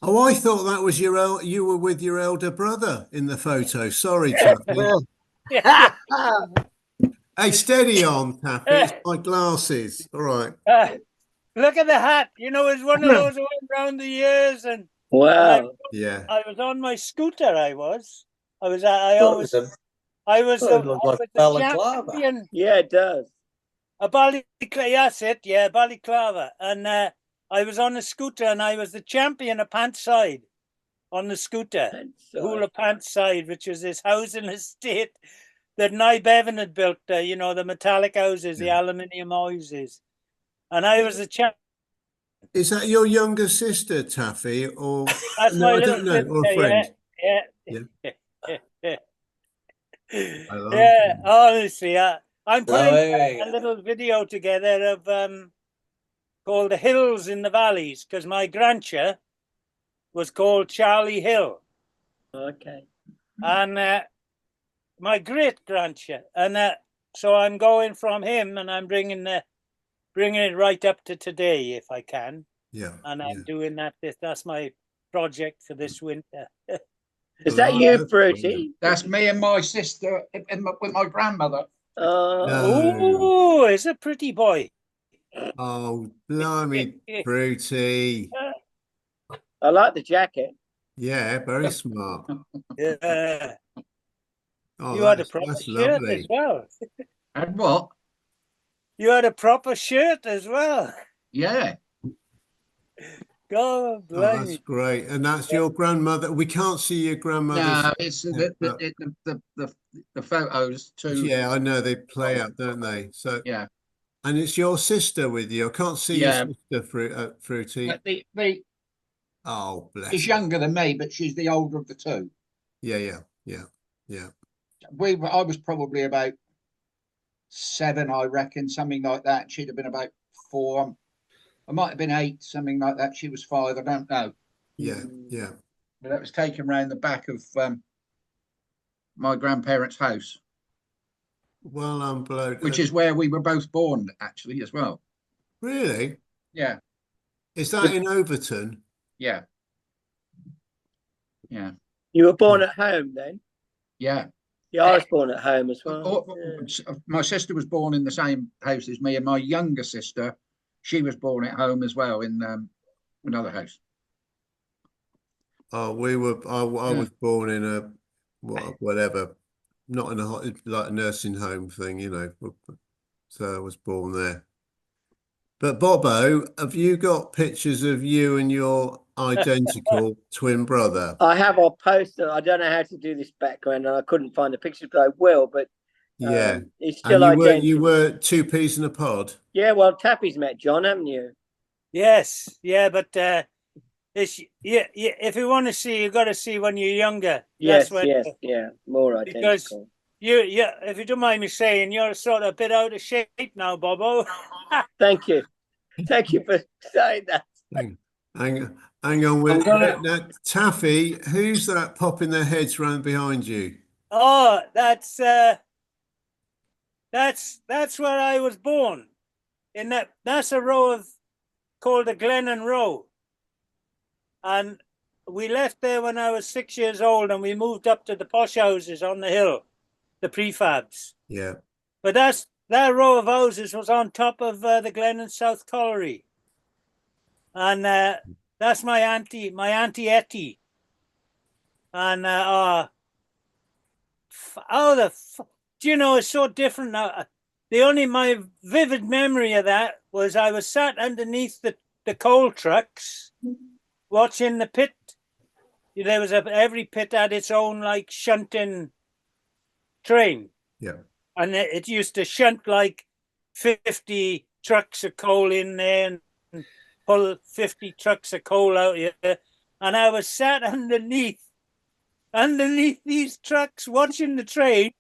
Oh, I thought that was you were with your elder brother in the photo. Sorry, Taffy. Yeah. Hey, steady on, Taffy. It's my glasses. All right. Look at the hat. You know, it's one of those that went round the years. And wow. Yeah. I was on my scooter. I was the champion. Yeah, it does. A that's it. Yeah, balaclava. And I was on a scooter, and I was the champion of pants side on the scooter. Hula pants side, which was this housing estate that Bevan had built. You know, the metallic houses, the aluminium houses. And I was the champion. Is that your younger sister, Taffy, or That's no? my I little don't know. sister, Or a friend? Yeah. I love Yeah, it. honestly, I'm putting a little video together of called The Hills in the Valleys, because my grandchild was called Charlie Hill. Okay. And my great grandchild, and so I'm going from him, and I'm bringing it right up to today if I can. Yeah. And I'm doing that. That's my project for this winter. Is that you, Fruity? That's me and my sister with my grandmother. Oh, it's a pretty boy. Oh, blimey, Fruity. I like the jacket. Yeah, very smart. Yeah. Oh, You had a proper that's shirt lovely. as well. And what? You had a proper shirt as well. Yeah. God Oh, bless that's great. And that's your grandmother. We can't see your grandmother. No, it's the photos too. Yeah, I know they play out, don't they? So yeah. And it's your sister with you. I can't see your sister, Fruity. Oh, bless. She's younger than me, but she's the older of the two. Yeah. I was probably about 7, I reckon, something like that. She'd have been about 4. I might have been 8, something like that. She was 5. I don't know. Yeah. But that was taken round the back of my grandparents' house. Well, I'm blown. Which is where we were both born, actually, as well. Really? Yeah. Is that in Overton? Yeah. You were born at home then? Yeah. Yeah, I was born at home as well. My sister was born in the same house as me, and my younger sister, she was born at home as well in another house. Oh, I was born in a whatever, not in like a nursing home thing, you know. So I was born there. But Bobo, have you got pictures of you and your identical twin brother? I have. I'll post it. I don't know how to do this background, and I couldn't find the pictures, but I will. But yeah, it's still and identical. you were 2 peas in a pod. Yeah, well, Tappy's met John, haven't you? Yes, yeah, but it's yeah, if you want to see, you got to see when you're younger. Yes, That's when, yeah, more because identical. if you don't mind me saying, you're sort of a bit out of shape now, Bobo. Thank you for saying that. Hang on with now, Taffy. Who's that popping their heads round behind you? Oh, that's where I was born. That's a row called the Glennon Row, and we left there when I was 6 years old, and we moved up to the posh houses on the hill, the prefabs. Yeah. But that row of houses was on top of the Glennon South Colliery, and that's my auntie Etty, and do you know, it's so different now. My vivid memory of that was I was sat underneath the coal trucks watching the pit. There was every pit had its own like shunting train. Yeah. And it used to shunt like 50 trucks of coal in there and pull 50 trucks of coal out here. And I was sat underneath these trucks watching the train.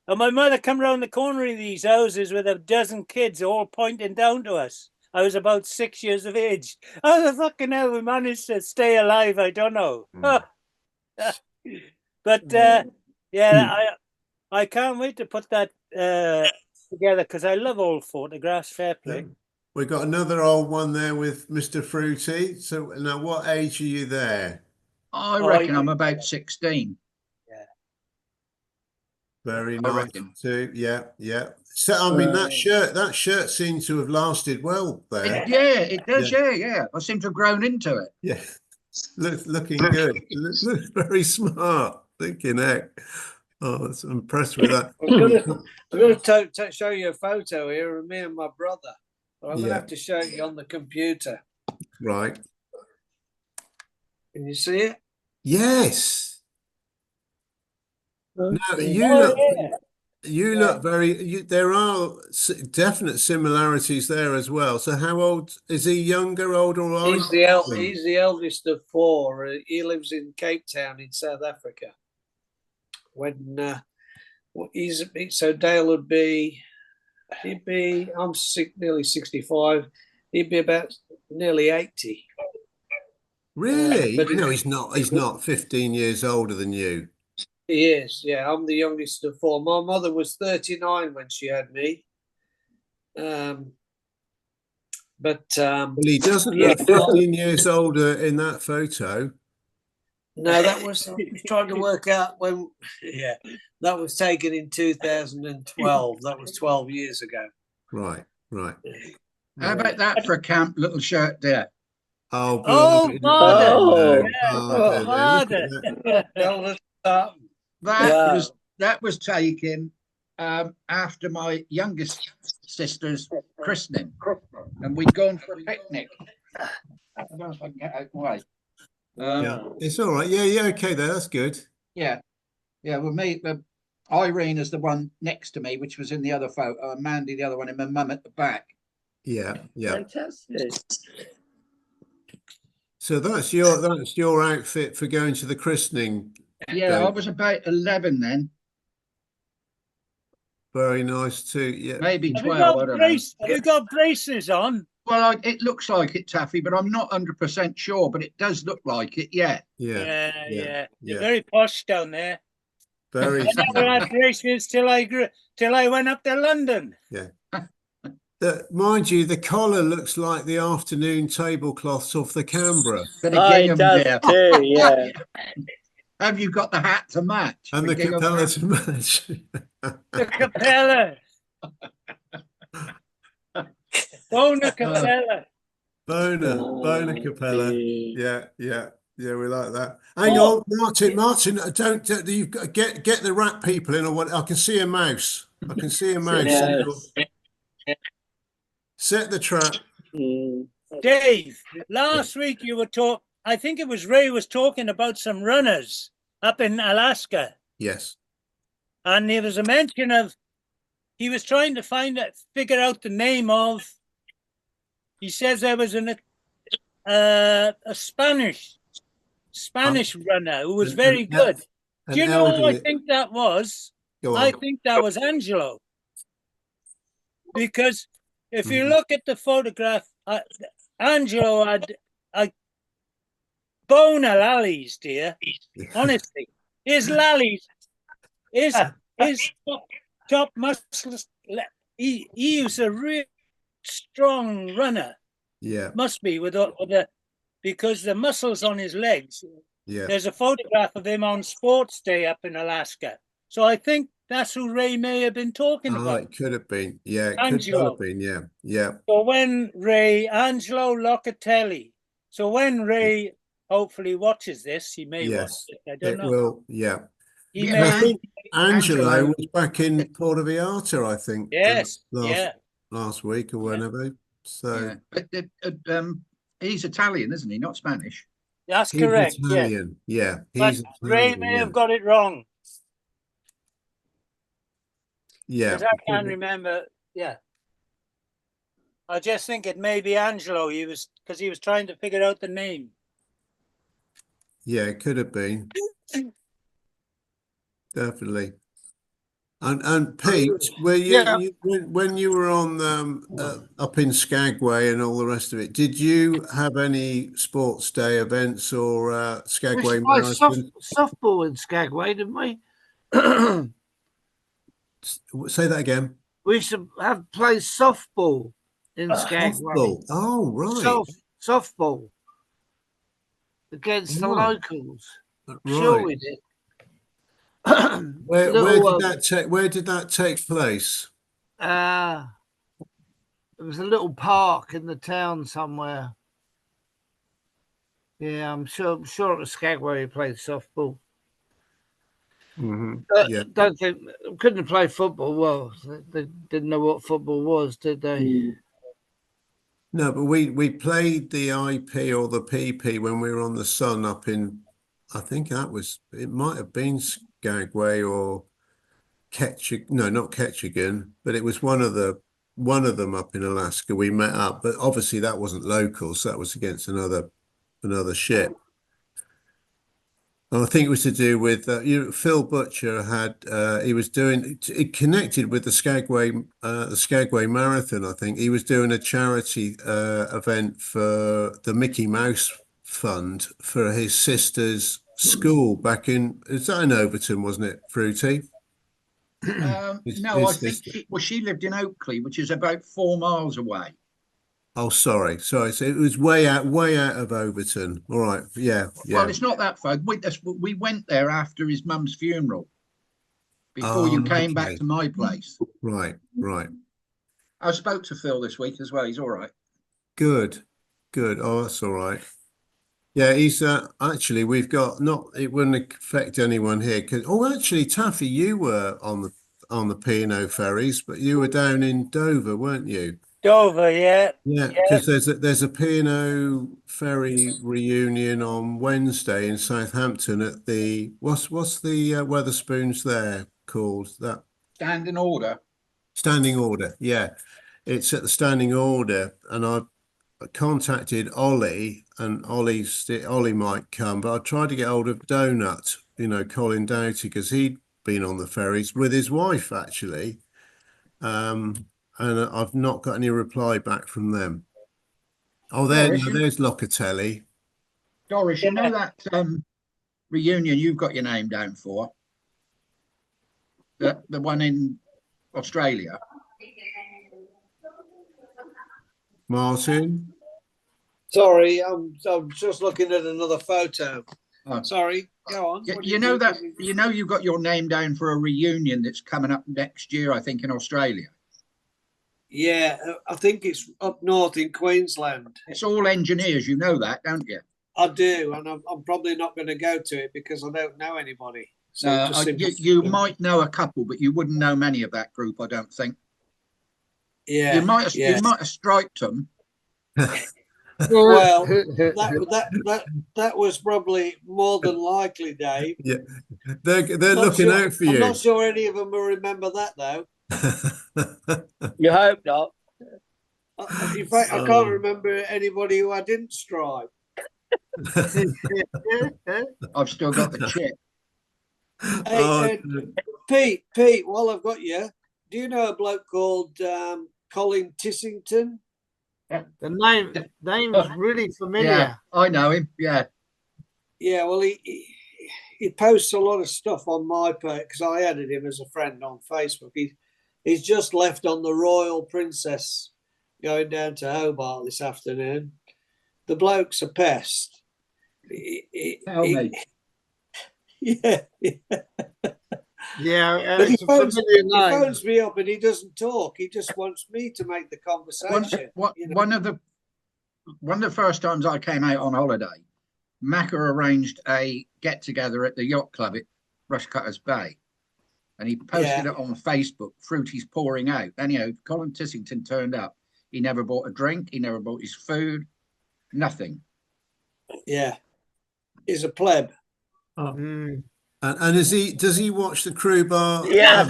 And my mother come round the corner of these houses with a dozen kids all pointing down to us. I was about 6 years of age. How the fucking hell we managed to stay alive, I don't know. But I can't wait to put that together because I love old photographs. Fair play. We got another old one there with Mr. Fruity. So now, what age are you there? I reckon I'm about 16. Yeah. Very I nice reckon. too. Yeah, yeah. So I mean, that shirt seemed to have lasted well there. It does. Yeah. I seem to have grown into it. Yeah, looking good. Looks very smart. Thinking heck. Oh, I'm impressed with that. I'm going to show you a photo here of me and my brother. But I'm going to have to show you on the computer. Right. Can you see it? Yes. Now you look very. There are definite similarities there as well. So, how old is he? Younger, older, or older? He's the eldest of four. He lives in Cape Town in South Africa. When so Dale would be, I'm nearly 65. He'd be about nearly 80. Really? But no, he's not. He's not 15 years older than you. He is. Yeah, I'm the youngest of four. My mother was 39 when she had me. But well, he doesn't look 15 years older in that photo. No, that was I was trying to work out when. Yeah, that was taken in 2012. That was 12 years ago. Right. How about that for a camp little shirt there? Oh, that was taken after my youngest sister's christening, and we'd gone for a picnic. I don't know if I can get out the way. It's all right. Yeah, okay there. That's good. Yeah. Well, Irene is the one next to me, which was in the other photo, and Mandy the other one, and my mum at the back. Yeah. Fantastic. So that's your outfit for going to the christening. Yeah, I was about 11 then. Very nice too. Yeah, maybe 12. I don't know. Have you got braces on? Well, it looks like it, Taffy, but I'm not 100% sure. But it does look like it. Yeah. You're very posh down there. Very. I never had braces till I went up to London. Yeah. Mind you, the collar looks like the afternoon tablecloths off the Canberra. It does too, yeah. Have you got the hat to match? And the capella to match. The capella. Bona capella. Bona capella. Yeah, we like that. Hang on, Martin, don't you've got get the rat people in or what? I can see a mouse. Set the trap. Dave, last week you were I think it was Ray was talking about some runners up in Alaska. Yes. And there was a mention of he was trying to figure out the name of. He says there was a Spanish runner who was very good. Do you know who I think that was? I think that was Angelo. Because if you look at the photograph, Angelo had a bone of lallies, dear. Honestly, his lallies, his top muscles. He was a real strong runner. Yeah, must be with the because the muscles on his legs. yeah. There's a photograph of him on Sports Day up in Alaska. So I think that's who Ray may have been talking about. It could have been. Yeah, it could Angelo. have been. Yeah, yeah. So when Angelo Locatelli. So when Ray hopefully watches this, he may watch it. I don't know. Will. Yeah. He Yeah, may. I think Angelo Angelo was back in Porta Viata, I think. Yes. Last week or whenever. So but he's Italian, isn't he? Not Spanish. That's he's correct. Italian. Yeah, But he's Ray Italian, may have got it wrong. Yeah, Because I can't remember. Yeah. I just think it may be Angelo. He was trying to figure out the name. Yeah, it could have been. Definitely. And Pete, were you when you were on up in Skagway and all the rest of it, did you have any sports day events or Skagway Marathon? Softball in Skagway, didn't we? Say that again. We used to play softball in Skagway. Softball. Oh, right. Softball against the locals. Right. Sure we did. Where did that take place? It was a little park in the town somewhere. Yeah, I'm sure it was Skagway who played softball. Mm-hmm. Don't think couldn't play football. Well, they didn't know what football was, did they? No, but we played the IP or the PP when we were on the Sun up in, I think it might have been Skagway or Ketchikan. No, not Ketchikan, but it was one of them up in Alaska. We met up, but obviously that wasn't local, so that was against another ship. And I think it was to do with Phil Butcher had it connected with the Skagway Marathon. I think he was doing a charity event for the Mickey Mouse Fund for his sister's school back in, is that in Overton, wasn't it, Fruity? No, I think she lived in Oakley, which is about 4 miles away. Oh, sorry. So it was way out of Overton. All right. Yeah. Well, it's not that far. We went there after his mum's funeral before you came back to my place. Right. I spoke to Phil this week as well. He's all right. Good. Oh, that's all right. Yeah, he's actually, we've got it wouldn't affect anyone here actually, Taffy, you were on the P&O ferries, but you were down in Dover, weren't you? Dover, yeah. Yeah, because there's a P&O ferry reunion on Wednesday in Southampton at the what's the Weatherspoons there called? That Standing Order. Standing Order, yeah. It's at the Standing Order, and I contacted Ollie, and Ollie might come, but I tried to get hold of Donut, Colin Doughty, because he'd been on the ferries with his wife actually. And I've not got any reply back from them. Oh, there's Locatelli. Doris, you know that reunion you've got your name down for? The one in Australia? Martin? Sorry, I'm just looking at another photo. Oh. Sorry, go on. You've got your name down for a reunion that's coming up next year, I think, in Australia. Yeah, I think it's up north in Queensland. It's all engineers, you know that, don't you? I do, and I'm probably not going to go to it because I don't know anybody. So you might know a couple, but you wouldn't know many of that group, I don't think. Yeah, you might have striped them. Well, that was probably more than likely, Dave. Yeah, they're looking out for you. I'm not sure any of them will remember that though. You hope not. In fact, I can't remember anybody who I didn't stripe. I've still got the chip. Hey, Pete, while I've got you, do you know a bloke called Colin Tissington? The name's really familiar. Yeah, I know him. Yeah. Yeah, well, he posts a lot of stuff on my page because I added him as a friend on Facebook. He's just left on the Royal Princess going down to Hobart this afternoon. The bloke's a pest. Tell me. Yeah. Yeah, But he it's a familiar name. phones me up and he doesn't talk. He just wants me to make the conversation. One of the first times I came out on holiday, Macca arranged a get together at the yacht club at Rushcutters Bay, and he posted it on Facebook. Fruity's pouring out. Anyhow, Colin Tissington turned up. He never bought a drink. He never bought his food. Nothing. Yeah, he's a pleb. And does he watch the Crew Bar? Yeah,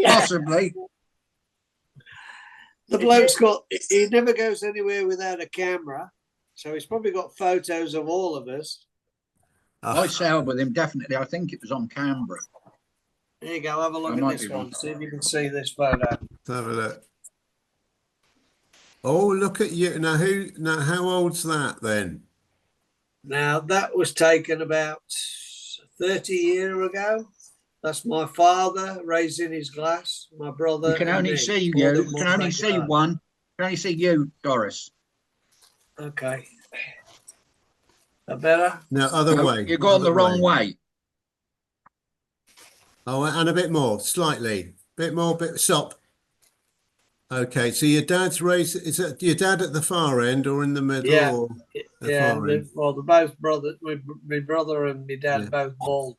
Possibly. The bloke's he never goes anywhere without a camera, so he's probably got photos of all of us. I sailed with him, definitely. I think it was on Canberra. There you go, have a look at this one. See if you can see this photo. Let's have a look. Oh, look at you. Now how old's that then? Now, that was taken about 30 years ago. That's my father raising his glass, my brother. We can only see you. We can only see one. We can only see you, Doris. Okay. That better? No, other way. You're going the wrong way. Oh, and a bit more, slightly. Bit more, stop. Okay, so your dad's raised, is it your dad at the far end or in the middle? Yeah. Or Yeah, they're both brothers. My brother and my dad both bald.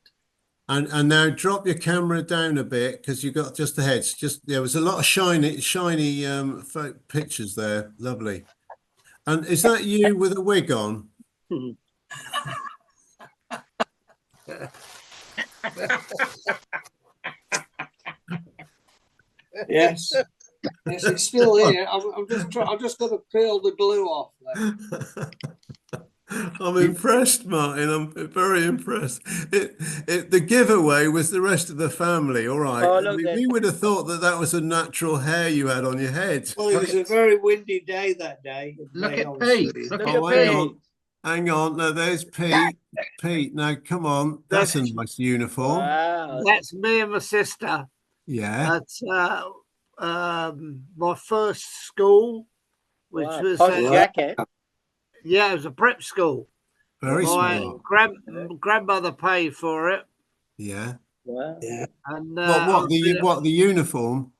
And now drop your camera down a bit because you got just the heads. There was a lot of shiny pictures there. Lovely. And is that you with a wig on? Yes. Yes, it's still here. I'm just going to peel the glue off there. I'm impressed, Martin. I'm very impressed. The giveaway was the rest of the family. All right. Oh, we would have thought that was a natural hair you had on your head. Well, it was a very windy day that day. Look at Pete. Hang on. No, there's Pete. Pete, now come on. That's a nice uniform. Wow. That's me and my sister. Yeah. That's my first school, which was jacket. Yeah, it was a prep school. Very my smart. grandmother paid for it. Yeah. Wow. Yeah. And the uniform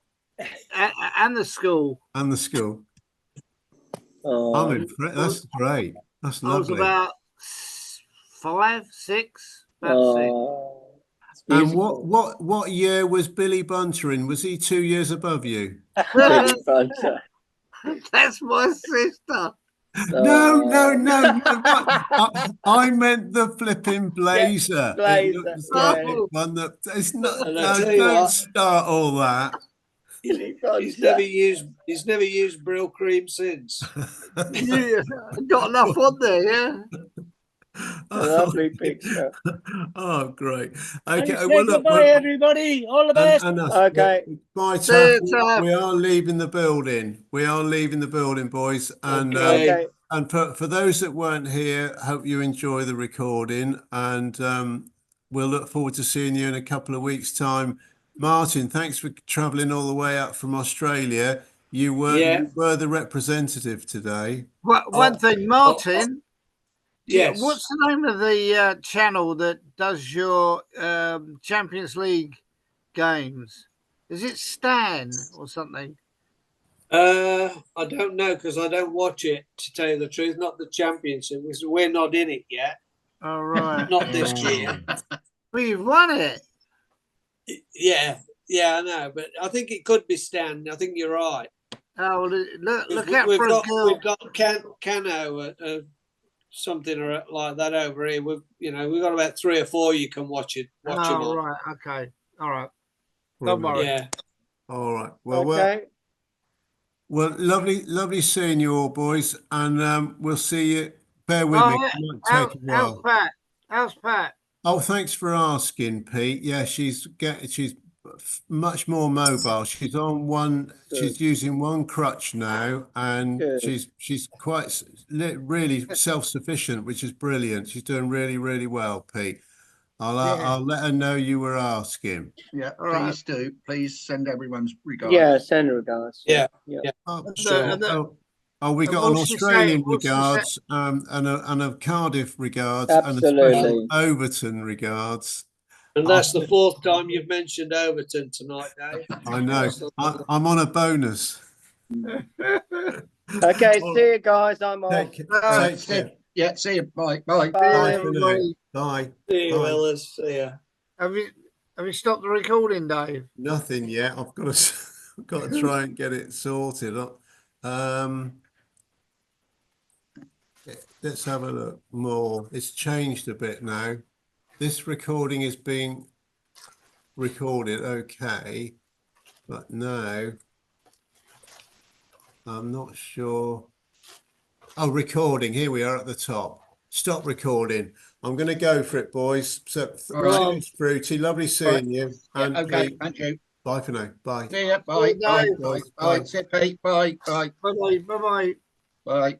and the school. and the school. Oh, I'm impressed. That's great. That's lovely. I was about 5, 6. And what year was Billy Bunter in? Was he 2 years above you? Billy Bunter. That's my sister. No. I meant the flipping blazer. One that it's not. Don't start all that. He's never used Brill cream since. Yeah, got enough on there, yeah. Lovely picture. Oh, great. Okay, Say goodbye, everybody. All the best. Okay. Bye, Taff. We are leaving the building. Boys. And Okay. And for those that weren't here, hope you enjoy the recording, and we'll look forward to seeing you in a couple of weeks' time. Martin, thanks for travelling all the way up from Australia. You were the representative today. One thing, Martin. Yes. What's the name of the channel that does your Champions League games? Is it Stan or something? I don't know because I don't watch it, to tell you the truth. Not the championship. We're not in it yet. All right. Not this year. Well, you've won it. Yeah, I know. But I think it could be Stan. I think you're right. Oh, well, look out we've for got, a girl. We've got Cano something like that over here. We've got about 3 or 4 you can watch them on. Right. Okay. All right. Don't worry. Yeah. All right. Well, okay. Well, lovely seeing you all, boys, and we'll see you. Bear with me. Oh, It might take a how's while. Pat? How's Pat? Oh, thanks for asking, Pete. Yeah, she's much more mobile. She's on one. She's using one crutch now, and Good. she's quite really self-sufficient, which is brilliant. She's doing really well, Pete. I'll let her know you were asking. Yeah, All right. please do. Please send everyone's regards. Yeah, send regards. Yeah. Oh, Sure. we and got an what's she Australian saying? What's she say- regards, and a Cardiff regards, Absolutely. and a special Overton regards. And that's the fourth time you've mentioned Overton tonight, Dave. I know. I'm on a bonus. Okay, see you guys. I'm off. Take Take care. Yeah, see you. Bye. Bye. Bye Bye. for now. Bye. See you, Bye. fellas. See ya. Have you stopped the recording, Dave? Nothing yet. I've got to try and get it sorted. Let's have a look more. It's changed a bit now. This recording is being recorded, okay, but now I'm not sure. Oh, recording. Here we are at the top. Stop recording. I'm going to go for it, boys. So, All right. cheers, Fruity. Lovely seeing you. Yeah, And okay. Pete, Thank you. bye for now. Bye. See ya. Bye. Bye, Bye. guys. Bye. Bye. See you, Pete. Bye. Bye. Bye bye. Bye.